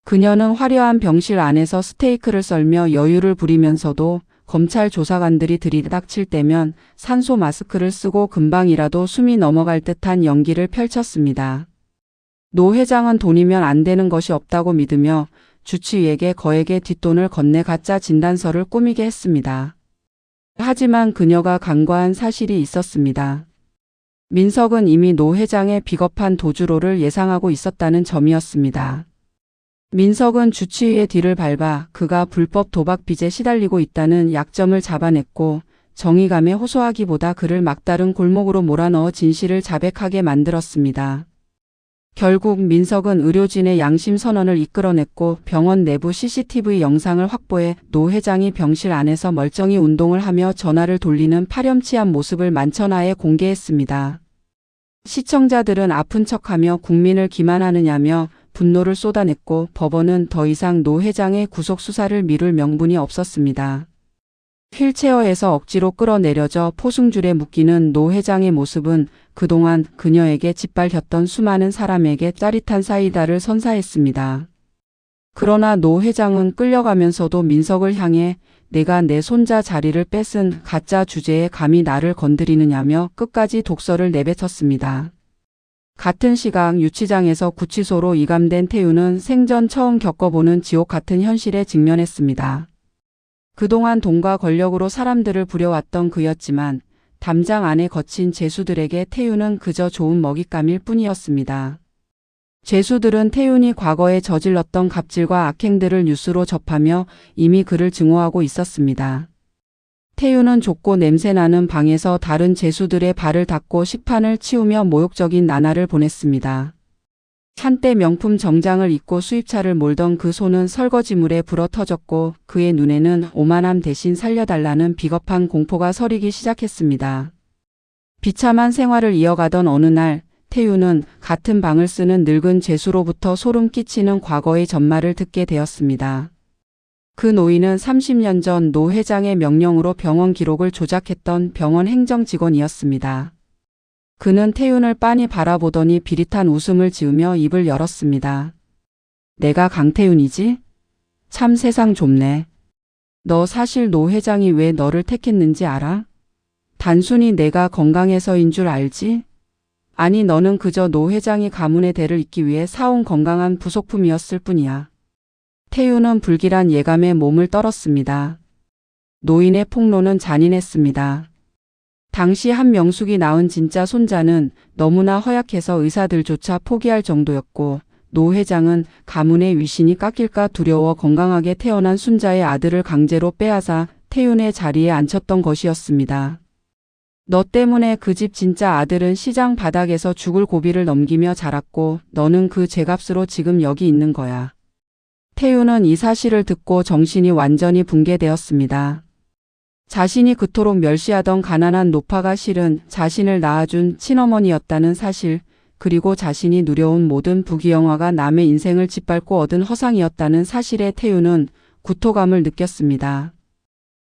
그녀는 화려한 병실 안에서 스테이크를 썰며 여유를 부리면서도 검찰 조사관들이 들이닥칠 때면 산소 마스크를 쓰고 금방이라도 숨이 넘어갈 듯한 연기를 펼쳤습니다. 노 회장은 돈이면 안 되는 것이 없다고 믿으며 주치의에게 거액의 뒷돈을 건네 가짜 진단서를 꾸미게 했습니다. 하지만 그녀가 간과한 사실이 있었습니다. 민석은 이미 노 회장의 비겁한 도주로를 예상하고 있었다는 점이었습니다. 민석은 주치의의 뒤를 밟아 그가 불법 도박 빚에 시달리고 있다는 약점을 잡아냈고 정의감에 호소하기보다 그를 막다른 골목으로 몰아넣어 진실을 자백하게 만들었습니다. 결국 민석은 의료진의 양심 선언을 이끌어냈고 병원 내부 CCTV 영상을 확보해 노 회장이 병실 안에서 멀쩡히 운동을 하며 전화를 돌리는 파렴치한 모습을 만천하에 공개했습니다. 시청자들은 아픈 척하며 국민을 기만하느냐며 분노를 쏟아냈고 법원은 더 이상 노 회장의 구속 수사를 미룰 명분이 없었습니다. 휠체어에서 억지로 끌어내려져 포승줄에 묶이는 노 회장의 모습은 그동안 그녀에게 짓밟혔던 수많은 사람에게 짜릿한 사이다를 선사했습니다. 그러나 노 회장은 끌려가면서도 민석을 향해 내가 내 손자 자리를 뺏은 가짜 주제에 감히 나를 건드리느냐며 끝까지 독설을 내뱉었습니다. 같은 시각 유치장에서 구치소로 이감된 태우는 생전 처음 겪어보는 지옥 같은 현실에 직면했습니다. 그동안 돈과 권력으로 사람들을 부려왔던 그였지만 담장 안에 거친 죄수들에게 태우는 그저 좋은 먹잇감일 뿐이었습니다. 죄수들은 태윤이 과거에 저질렀던 갑질과 악행들을 뉴스로 접하며 이미 그를 증오하고 있었습니다. 태윤은 좁고 냄새나는 방에서 다른 죄수들의 발을 닦고 식판을 치우며 모욕적인 나날을 보냈습니다. 한때 명품 정장을 입고 수입차를 몰던 그 손은 설거지물에 불어터졌고 그의 눈에는 오만함 대신 살려달라는 비겁한 공포가 서리기 시작했습니다. 비참한 생활을 이어가던 어느 날 태윤은 같은 방을 쓰는 늙은 죄수로부터 소름 끼치는 과거의 전말을 듣게 되었습니다. 그 노인은 30년 전 노 회장의 명령으로 병원 기록을 조작했던 병원 행정직원이었습니다. 그는 태윤을 빤히 바라보더니 비릿한 웃음을 지으며 입을 열었습니다. 내가 강태윤이지? 참 세상 좁네. 너 사실 노 회장이 왜 너를 택했는지 알아? 단순히 내가 건강해서인 줄 알지? 아니 너는 그저 노 회장이 가문의 대를 잇기 위해 사온 건강한 부속품이었을 뿐이야. 태윤은 불길한 예감에 몸을 떨었습니다. 노인의 폭로는 잔인했습니다. 당시 한명숙이 낳은 진짜 손자는 너무나 허약해서 의사들조차 포기할 정도였고 노 회장은 가문의 위신이 깎일까 두려워 건강하게 태어난 순자의 아들을 강제로 빼앗아 태윤의 자리에 앉혔던 것이었습니다. 너 때문에 그 집 진짜 아들은 시장 바닥에서 죽을 고비를 넘기며 자랐고 너는 그 죄값으로 지금 여기 있는 거야. 태윤은 이 사실을 듣고 정신이 완전히 붕괴되었습니다. 자신이 그토록 멸시하던 가난한 노파가 실은 자신을 낳아준 친어머니였다는 사실, 그리고 자신이 누려온 모든 부귀영화가 남의 인생을 짓밟고 얻은 허상이었다는 사실에 태윤은 구토감을 느꼈습니다.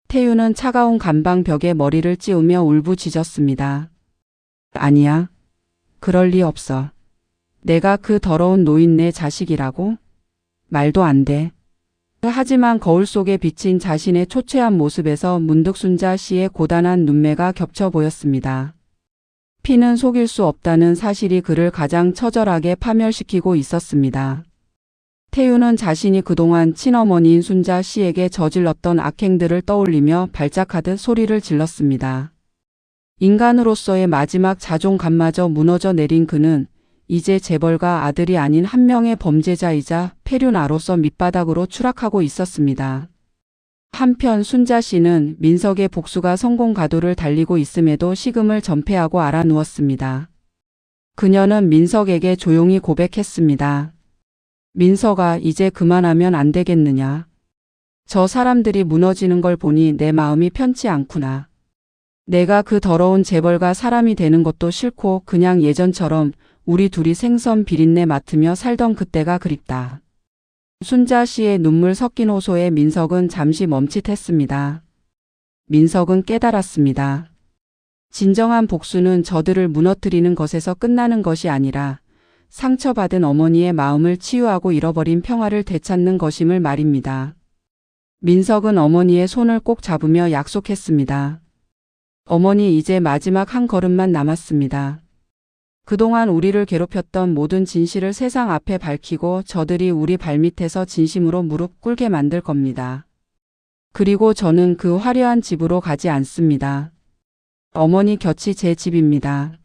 태윤은 차가운 간방 벽에 머리를 찌우며 울부짖었습니다. 아니야. 그럴 리 없어. 내가 그 더러운 노인네 자식이라고? 말도 안 돼. 하지만 거울 속에 비친 자신의 초췌한 모습에서 문득 순자 씨의 고단한 눈매가 겹쳐 보였습니다. 피는 속일 수 없다는 사실이 그를 가장 처절하게 파멸시키고 있었습니다. 태윤은 자신이 그동안 친어머니인 순자 씨에게 저질렀던 악행들을 떠올리며 발작하듯 소리를 질렀습니다. 인간으로서의 마지막 자존감마저 무너져 내린 그는 이제 재벌가 아들이 아닌 한 명의 범죄자이자 폐륜아로서 밑바닥으로 추락하고 있었습니다. 한편 순자 씨는 민석의 복수가 성공 가도를 달리고 있음에도 식음을 전폐하고 알아누웠습니다. 그녀는 민석에게 조용히 고백했습니다. 민석아, 이제 그만하면 안 되겠느냐. 저 사람들이 무너지는 걸 보니 내 마음이 편치 않구나. 내가 그 더러운 재벌가 사람이 되는 것도 싫고 그냥 예전처럼 우리 둘이 생선 비린내 맡으며 살던 그때가 그립다. 순자 씨의 눈물 섞인 호소에 민석은 잠시 멈칫했습니다. 민석은 깨달았습니다. 진정한 복수는 저들을 무너뜨리는 것에서 끝나는 것이 아니라 상처받은 어머니의 마음을 치유하고 잃어버린 평화를 되찾는 것임을 말입니다. 민석은 어머니의 손을 꼭 잡으며 약속했습니다. 어머니, 이제 마지막 한 걸음만 남았습니다. 그동안 우리를 괴롭혔던 모든 진실을 세상 앞에 밝히고 저들이 우리 발밑에서 진심으로 무릎 꿇게 만들 겁니다. 그리고 저는 그 화려한 집으로 가지 않습니다. 어머니 곁이 제 집입니다.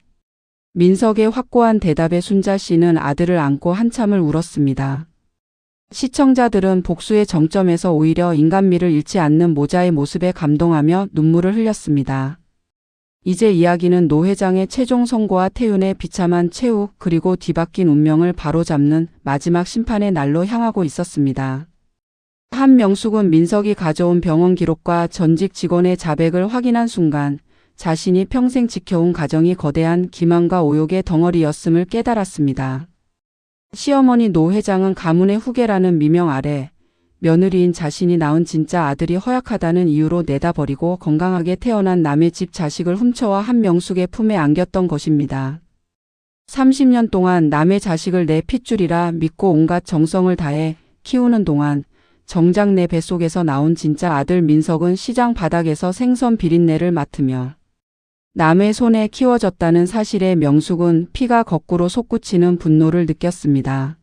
민석의 확고한 대답에 순자 씨는 아들을 안고 한참을 울었습니다. 시청자들은 복수의 정점에서 오히려 인간미를 잃지 않는 모자의 모습에 감동하며 눈물을 흘렸습니다. 이제 이야기는 노 회장의 최종 선고와 태윤의 비참한 최후 그리고 뒤바뀐 운명을 바로잡는 마지막 심판의 날로 향하고 있었습니다. 한명숙은 민석이 가져온 병원 기록과 전직 직원의 자백을 확인한 순간 자신이 평생 지켜온 가정이 거대한 기만과 오욕의 덩어리였음을 깨달았습니다. 시어머니 노 회장은 가문의 후계라는 미명 아래 며느리인 자신이 낳은 진짜 아들이 허약하다는 이유로 내다버리고 건강하게 태어난 남의 집 자식을 훔쳐와 한명숙의 품에 안겼던 것입니다. 30년 동안 남의 자식을 내 핏줄이라 믿고 온갖 정성을 다해 키우는 동안 정작 내 뱃속에서 나온 진짜 아들 민석은 시장 바닥에서 생선 비린내를 맡으며 남의 손에 키워졌다는 사실에 명숙은 피가 거꾸로 솟구치는 분노를 느꼈습니다.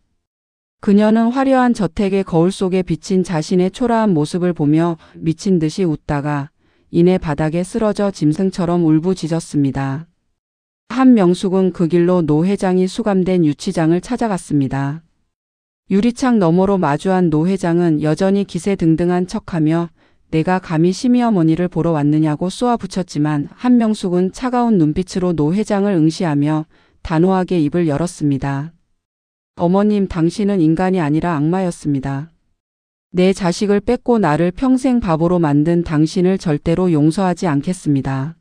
그녀는 화려한 저택의 거울 속에 비친 자신의 초라한 모습을 보며 미친 듯이 웃다가 이내 바닥에 쓰러져 짐승처럼 울부짖었습니다. 한명숙은 그 길로 노 회장이 수감된 유치장을 찾아갔습니다. 유리창 너머로 마주한 노 회장은 여전히 기세등등한 척하며 내가 감히 심의어머니를 보러 왔느냐고 쏘아붙였지만 한명숙은 차가운 눈빛으로 노 회장을 응시하며 단호하게 입을 열었습니다. 어머님, 당신은 인간이 아니라 악마였습니다. 내 자식을 뺏고 나를 평생 바보로 만든 당신을 절대로 용서하지 않겠습니다.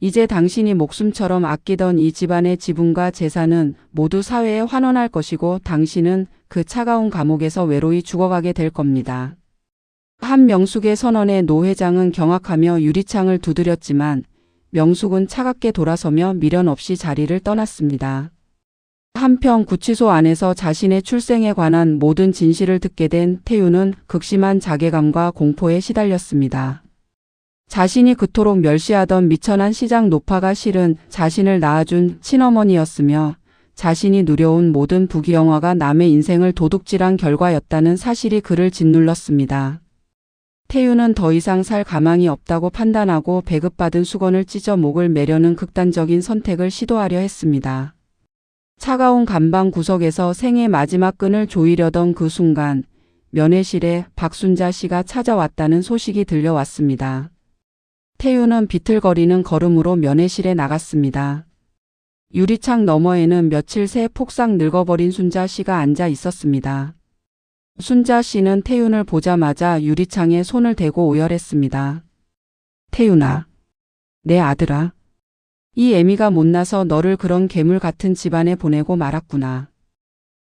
이제 당신이 목숨처럼 아끼던 이 집안의 지분과 재산은 모두 사회에 환원할 것이고 당신은 그 차가운 감옥에서 외로이 죽어가게 될 겁니다. 한명숙의 선언에 노 회장은 경악하며 유리창을 두드렸지만 명숙은 차갑게 돌아서며 미련 없이 자리를 떠났습니다. 한편 구치소 안에서 자신의 출생에 관한 모든 진실을 듣게 된 태유는 극심한 자괴감과 공포에 시달렸습니다. 자신이 그토록 멸시하던 미천한 시장 노파가 실은 자신을 낳아준 친어머니였으며 자신이 누려온 모든 부귀영화가 남의 인생을 도둑질한 결과였다는 사실이 그를 짓눌렀습니다. 태유는 더 이상 살 가망이 없다고 판단하고 배급받은 수건을 찢어 목을 매려는 극단적인 선택을 시도하려 했습니다. 차가운 감방 구석에서 생의 마지막 끈을 조이려던 그 순간 면회실에 박순자 씨가 찾아왔다는 소식이 들려왔습니다. 태유는 비틀거리는 걸음으로 면회실에 나갔습니다. 유리창 너머에는 며칠 새 폭삭 늙어버린 순자 씨가 앉아 있었습니다. 순자 씨는 태윤을 보자마자 유리창에 손을 대고 오열했습니다. 태윤아, 내 아들아. 이 애미가 못나서 너를 그런 괴물 같은 집안에 보내고 말았구나.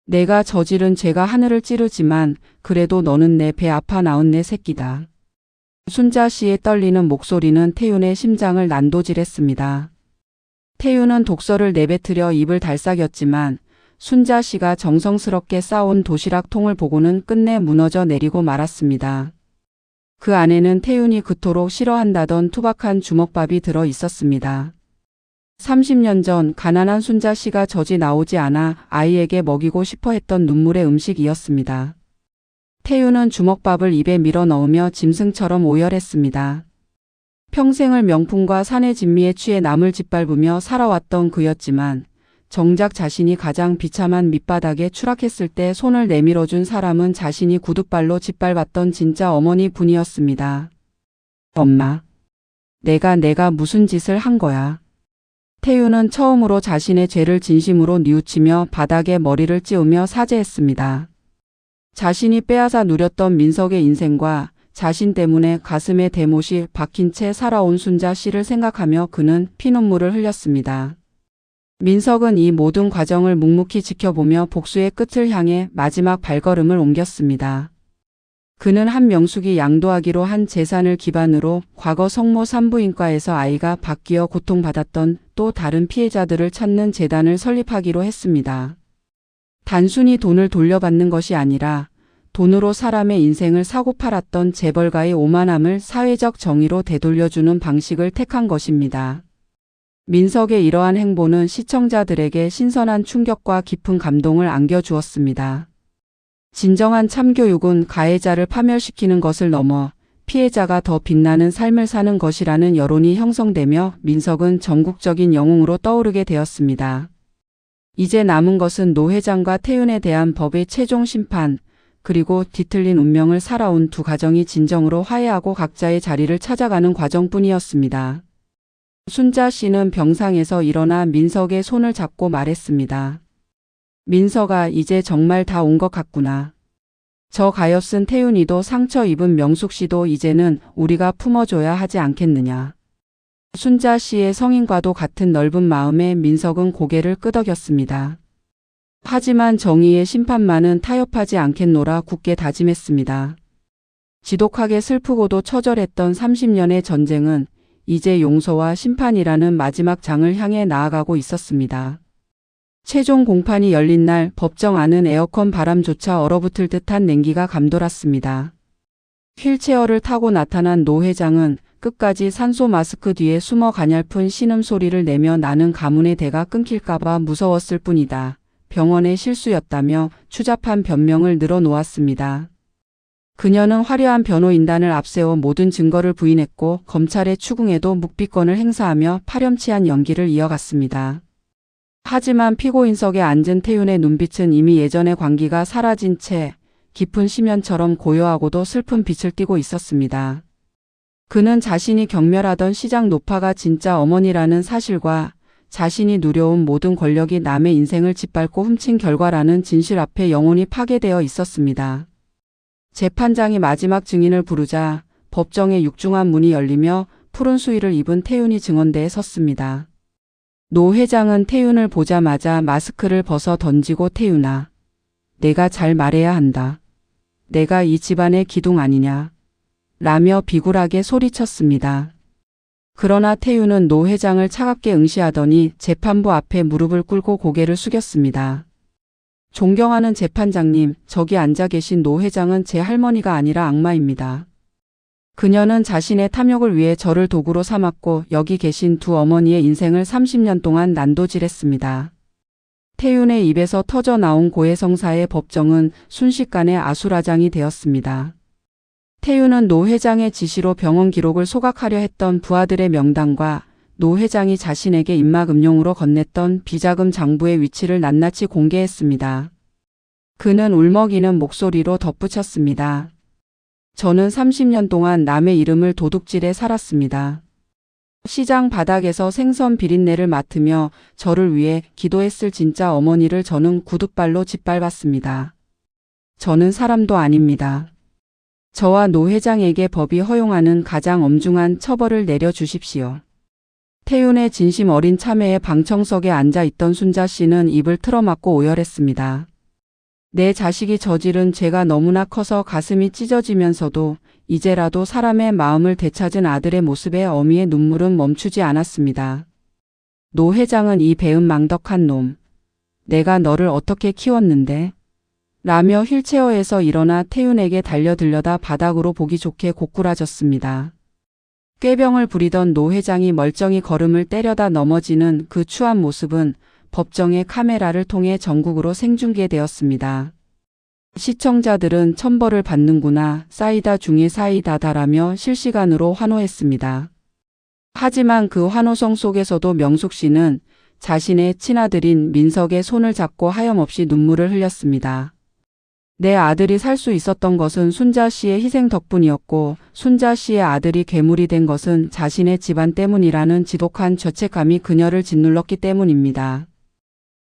내가 저지른 죄가 하늘을 찌르지만 그래도 너는 내 배 아파 낳은 내 새끼다. 순자 씨의 떨리는 목소리는 태윤의 심장을 난도질했습니다. 태윤은 독서를 내뱉으려 입을 달싹였지만 순자 씨가 정성스럽게 싸온 도시락통을 보고는 끝내 무너져 내리고 말았습니다. 그 안에는 태윤이 그토록 싫어한다던 투박한 주먹밥이 들어 있었습니다. 30년 전 가난한 순자 씨가 젖이 나오지 않아 아이에게 먹이고 싶어 했던 눈물의 음식이었습니다. 태윤은 주먹밥을 입에 밀어 넣으며 짐승처럼 오열했습니다. 평생을 명품과 산의 진미에 취해 남을 짓밟으며 살아왔던 그였지만 정작 자신이 가장 비참한 밑바닥에 추락했을 때 손을 내밀어준 사람은 자신이 구둣발로 짓밟았던 진짜 어머니 분이었습니다. 엄마, 내가 무슨 짓을 한 거야. 태윤은 처음으로 자신의 죄를 진심으로 뉘우치며 바닥에 머리를 찌우며 사죄했습니다. 자신이 빼앗아 누렸던 민석의 인생과 자신 때문에 가슴에 대못이 박힌 채 살아온 순자 씨를 생각하며 그는 피눈물을 흘렸습니다. 민석은 이 모든 과정을 묵묵히 지켜보며 복수의 끝을 향해 마지막 발걸음을 옮겼습니다. 그는 한명숙이 양도하기로 한 재산을 기반으로 과거 성모 산부인과에서 아이가 바뀌어 고통받았던 또 다른 피해자들을 찾는 재단을 설립하기로 했습니다. 단순히 돈을 돌려받는 것이 아니라 돈으로 사람의 인생을 사고 팔았던 재벌가의 오만함을 사회적 정의로 되돌려주는 방식을 택한 것입니다. 민석의 이러한 행보는 시청자들에게 신선한 충격과 깊은 감동을 안겨주었습니다. 진정한 참교육은 가해자를 파멸시키는 것을 넘어 피해자가 더 빛나는 삶을 사는 것이라는 여론이 형성되며 민석은 전국적인 영웅으로 떠오르게 되었습니다. 이제 남은 것은 노 회장과 태윤에 대한 법의 최종 심판, 그리고 뒤틀린 운명을 살아온 두 가정이 진정으로 화해하고 각자의 자리를 찾아가는 과정뿐이었습니다. 순자 씨는 병상에서 일어나 민석의 손을 잡고 말했습니다. 민석아, 이제 정말 다 온 것 같구나. 저 가엾은 태윤이도 상처 입은 명숙 씨도 이제는 우리가 품어줘야 하지 않겠느냐. 순자 씨의 성인과도 같은 넓은 마음에 민석은 고개를 끄덕였습니다. 하지만 정의의 심판만은 타협하지 않겠노라 굳게 다짐했습니다. 지독하게 슬프고도 처절했던 30년의 전쟁은 이제 용서와 심판이라는 마지막 장을 향해 나아가고 있었습니다. 최종 공판이 열린 날 법정 안은 에어컨 바람조차 얼어붙을 듯한 냉기가 감돌았습니다. 휠체어를 타고 나타난 노 회장은 끝까지 산소 마스크 뒤에 숨어 가냘픈 신음소리를 내며 나는 가문의 대가 끊길까봐 무서웠을 뿐이다. 병원의 실수였다며 추잡한 변명을 늘어놓았습니다. 그녀는 화려한 변호인단을 앞세워 모든 증거를 부인했고 검찰의 추궁에도 묵비권을 행사하며 파렴치한 연기를 이어갔습니다. 하지만 피고인석에 앉은 태윤의 눈빛은 이미 예전의 광기가 사라진 채 깊은 심연처럼 고요하고도 슬픈 빛을 띠고 있었습니다. 그는 자신이 경멸하던 시장 노파가 진짜 어머니라는 사실과 자신이 누려온 모든 권력이 남의 인생을 짓밟고 훔친 결과라는 진실 앞에 영혼이 파괴되어 있었습니다. 재판장이 마지막 증인을 부르자 법정의 육중한 문이 열리며 푸른 수의를 입은 태윤이 증언대에 섰습니다. 노 회장은 태윤을 보자마자 마스크를 벗어 던지고 태윤아, 내가 잘 말해야 한다. 내가 이 집안의 기둥 아니냐? 라며 비굴하게 소리쳤습니다. 그러나 태윤은 노 회장을 차갑게 응시하더니 재판부 앞에 무릎을 꿇고 고개를 숙였습니다. 존경하는 재판장님, 저기 앉아 계신 노 회장은 제 할머니가 아니라 악마입니다. 그녀는 자신의 탐욕을 위해 저를 도구로 삼았고 여기 계신 두 어머니의 인생을 30년 동안 난도질했습니다. 태윤의 입에서 터져 나온 고해성사의 법정은 순식간에 아수라장이 되었습니다. 태윤은 노 회장의 지시로 병원 기록을 소각하려 했던 부하들의 명단과 노 회장이 자신에게 입막음용으로 건넸던 비자금 장부의 위치를 낱낱이 공개했습니다. 그는 울먹이는 목소리로 덧붙였습니다. 저는 30년 동안 남의 이름을 도둑질해 살았습니다. 시장 바닥에서 생선 비린내를 맡으며 저를 위해 기도했을 진짜 어머니를 저는 구둣발로 짓밟았습니다. 저는 사람도 아닙니다. 저와 노 회장에게 법이 허용하는 가장 엄중한 처벌을 내려주십시오. 태윤의 진심 어린 참회에 방청석에 앉아있던 순자 씨는 입을 틀어막고 오열했습니다. 내 자식이 저지른 죄가 너무나 커서 가슴이 찢어지면서도 이제라도 사람의 마음을 되찾은 아들의 모습에 어미의 눈물은 멈추지 않았습니다. 노 회장은 이 배은망덕한 놈. 내가 너를 어떻게 키웠는데? 라며 휠체어에서 일어나 태윤에게 달려들려다 바닥으로 보기 좋게 고꾸라졌습니다. 꾀병을 부리던 노 회장이 멀쩡히 걸음을 때려다 넘어지는 그 추한 모습은 법정의 카메라를 통해 전국으로 생중계되었습니다. 시청자들은 천벌을 받는구나, 싸이다 중에 싸이다다라며 실시간으로 환호했습니다. 하지만 그 환호성 속에서도 명숙 씨는 자신의 친아들인 민석의 손을 잡고 하염없이 눈물을 흘렸습니다. 내 아들이 살 수 있었던 것은 순자 씨의 희생 덕분이었고 순자 씨의 아들이 괴물이 된 것은 자신의 집안 때문이라는 지독한 죄책감이 그녀를 짓눌렀기 때문입니다.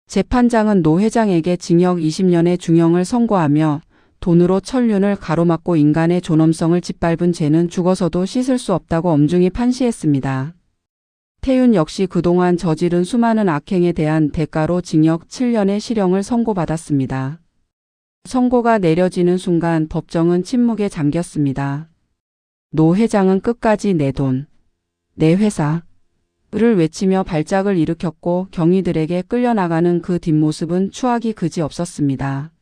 재판장은 노 회장에게 징역 20년의 중형을 선고하며 돈으로 천륜을 가로막고 인간의 존엄성을 짓밟은 죄는 죽어서도 씻을 수 없다고 엄중히 판시했습니다. 태윤 역시 그동안 저지른 수많은 악행에 대한 대가로 징역 7년의 실형을 선고받았습니다. 선고가 내려지는 순간 법정은 침묵에 잠겼습니다. 노 회장은 끝까지 내 돈, 내 회사, 를 외치며 발작을 일으켰고 경위들에게 끌려나가는 그 뒷모습은 추악이 그지 없었습니다.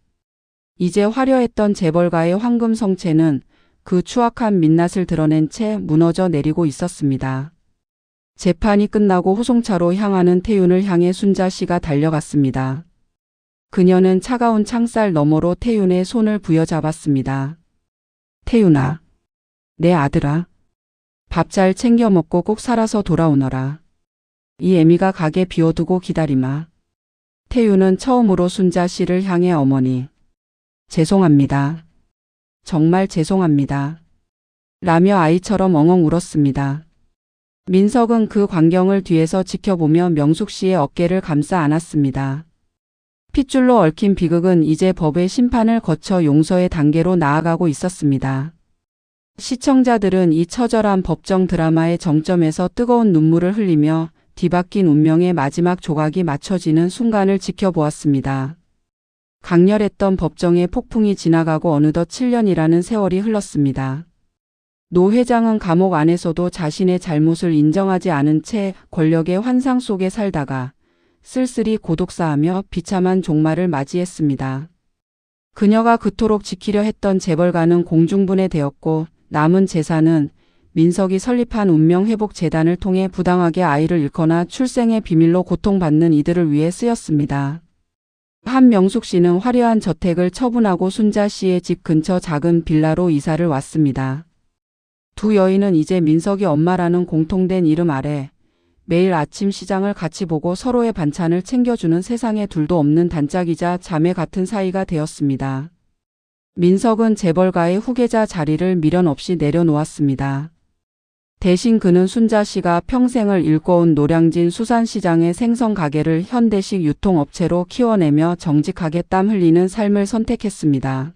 이제 화려했던 재벌가의 황금 성체는 그 추악한 민낯을 드러낸 채 무너져 내리고 있었습니다. 재판이 끝나고 호송차로 향하는 태윤을 향해 순자 씨가 달려갔습니다. 그녀는 차가운 창살 너머로 태윤의 손을 부여잡았습니다. 태윤아, 내 아들아. 밥 잘 챙겨 먹고 꼭 살아서 돌아오너라. 이 애미가 가게 비워두고 기다리마. 태윤은 처음으로 순자 씨를 향해 어머니. 죄송합니다. 정말 죄송합니다. 라며 아이처럼 엉엉 울었습니다. 민석은 그 광경을 뒤에서 지켜보며 명숙 씨의 어깨를 감싸 안았습니다. 핏줄로 얽힌 비극은 이제 법의 심판을 거쳐 용서의 단계로 나아가고 있었습니다. 시청자들은 이 처절한 법정 드라마의 정점에서 뜨거운 눈물을 흘리며 뒤바뀐 운명의 마지막 조각이 맞춰지는 순간을 지켜보았습니다. 강렬했던 법정의 폭풍이 지나가고 어느덧 7년이라는 세월이 흘렀습니다. 노 회장은 감옥 안에서도 자신의 잘못을 인정하지 않은 채 권력의 환상 속에 살다가 쓸쓸히 고독사하며 비참한 종말을 맞이했습니다. 그녀가 그토록 지키려 했던 재벌가는 공중분해되었고 남은 재산은 민석이 설립한 운명회복재단을 통해 부당하게 아이를 잃거나 출생의 비밀로 고통받는 이들을 위해 쓰였습니다. 한명숙 씨는 화려한 저택을 처분하고 순자 씨의 집 근처 작은 빌라로 이사를 왔습니다. 두 여인은 이제 민석이 엄마라는 공통된 이름 아래 매일 아침 시장을 같이 보고 서로의 반찬을 챙겨주는 세상에 둘도 없는 단짝이자 자매 같은 사이가 되었습니다. 민석은 재벌가의 후계자 자리를 미련 없이 내려놓았습니다. 대신 그는 순자 씨가 평생을 일궈온 노량진 수산시장의 생선 가게를 현대식 유통업체로 키워내며 정직하게 땀 흘리는 삶을 선택했습니다.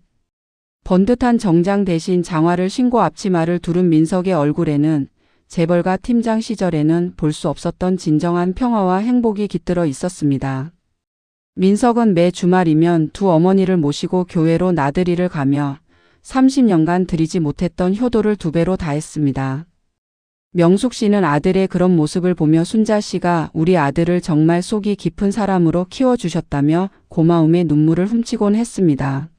번듯한 정장 대신 장화를 신고 앞치마를 두른 민석의 얼굴에는 재벌가 팀장 시절에는 볼 수 없었던 진정한 평화와 행복이 깃들어 있었습니다. 민석은 매 주말이면 두 어머니를 모시고 교회로 나들이를 가며 30년간 드리지 못했던 효도를 2배로 다했습니다. 명숙 씨는 아들의 그런 모습을 보며 순자 씨가 우리 아들을 정말 속이 깊은 사람으로 키워주셨다며 고마움에 눈물을 훔치곤 했습니다.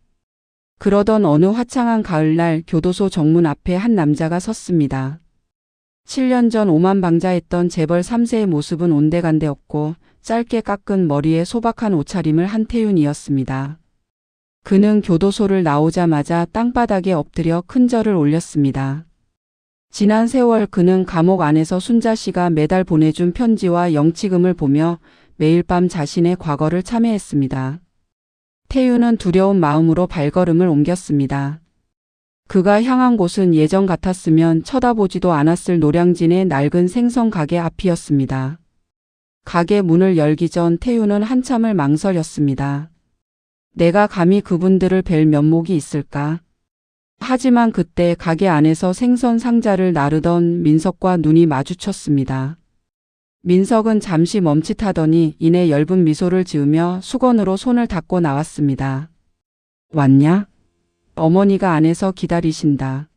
그러던 어느 화창한 가을날 교도소 정문 앞에 한 남자가 섰습니다. 7년 전 오만방자했던 재벌 3세의 모습은 온데간데없고 짧게 깎은 머리에 소박한 옷차림을 한 태윤이었습니다. 그는 교도소를 나오자마자 땅바닥에 엎드려 큰 절을 올렸습니다. 지난 세월 그는 감옥 안에서 순자 씨가 매달 보내준 편지와 영치금을 보며 매일 밤 자신의 과거를 참회했습니다. 태윤은 두려운 마음으로 발걸음을 옮겼습니다. 그가 향한 곳은 예전 같았으면 쳐다보지도 않았을 노량진의 낡은 생선 가게 앞이었습니다. 가게 문을 열기 전 태윤은 한참을 망설였습니다. 내가 감히 그분들을 뵐 면목이 있을까? 하지만 그때 가게 안에서 생선 상자를 나르던 민석과 눈이 마주쳤습니다. 민석은 잠시 멈칫하더니 이내 엷은 미소를 지으며 수건으로 손을 닦고 나왔습니다. 왔냐? 어머니가 안에서 기다리신다.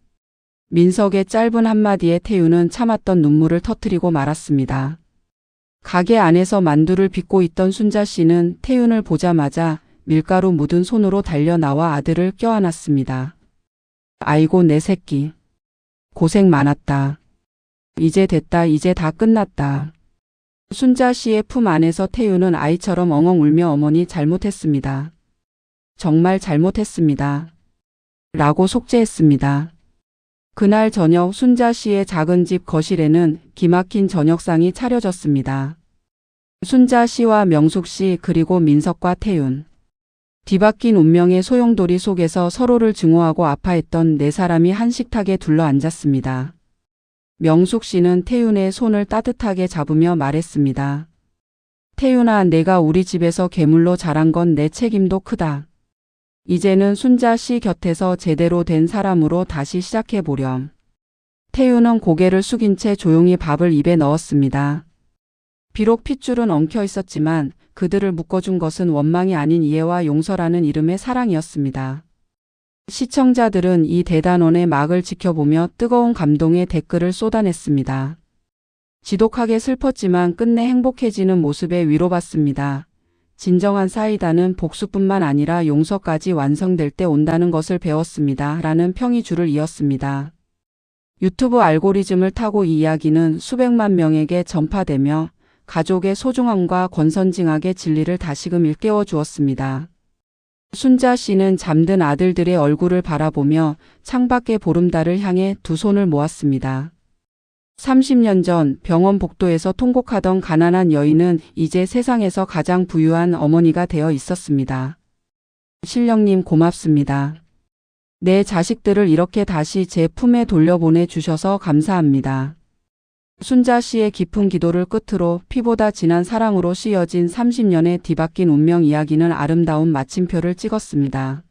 민석의 짧은 한마디에 태윤은 참았던 눈물을 터뜨리고 말았습니다. 가게 안에서 만두를 빚고 있던 순자 씨는 태윤을 보자마자 밀가루 묻은 손으로 달려나와 아들을 껴안았습니다. 아이고 내 새끼. 고생 많았다. 이제 됐다. 이제 다 끝났다. 순자 씨의 품 안에서 태윤은 아이처럼 엉엉 울며 어머니 잘못했습니다. 정말 잘못했습니다. 라고 속죄했습니다. 그날 저녁 순자 씨의 작은 집 거실에는 기막힌 저녁상이 차려졌습니다. 순자 씨와 명숙 씨 그리고 민석과 태윤. 뒤바뀐 운명의 소용돌이 속에서 서로를 증오하고 아파했던 4사람이 한 식탁에 둘러 앉았습니다. 명숙 씨는 태윤의 손을 따뜻하게 잡으며 말했습니다. 태윤아, 내가 우리 집에서 괴물로 자란 건 내 책임도 크다. 이제는 순자 씨 곁에서 제대로 된 사람으로 다시 시작해보렴. 태윤은 고개를 숙인 채 조용히 밥을 입에 넣었습니다. 비록 핏줄은 엉켜 있었지만 그들을 묶어준 것은 원망이 아닌 이해와 용서라는 이름의 사랑이었습니다. 시청자들은 이 대단원의 막을 지켜보며 뜨거운 감동의 댓글을 쏟아냈습니다. 지독하게 슬펐지만 끝내 행복해지는 모습에 위로받습니다. 진정한 사이다는 복수뿐만 아니라 용서까지 완성될 때 온다는 것을 배웠습니다. 라는 평이 줄을 이었습니다. 유튜브 알고리즘을 타고 이 이야기는 수백만 명에게 전파되며 가족의 소중함과 권선징악의 진리를 다시금 일깨워 주었습니다. 순자 씨는 잠든 아들들의 얼굴을 바라보며 창밖의 보름달을 향해 두 손을 모았습니다. 30년 전 병원 복도에서 통곡하던 가난한 여인은 이제 세상에서 가장 부유한 어머니가 되어 있었습니다. 신령님 고맙습니다. 내 자식들을 이렇게 다시 제 품에 돌려보내 주셔서 감사합니다. 순자 씨의 깊은 기도를 끝으로 피보다 진한 사랑으로 씌어진 30년의 뒤바뀐 운명 이야기는 아름다운 마침표를 찍었습니다.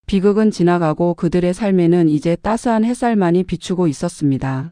비극은 지나가고 그들의 삶에는 이제 따스한 햇살만이 비추고 있었습니다.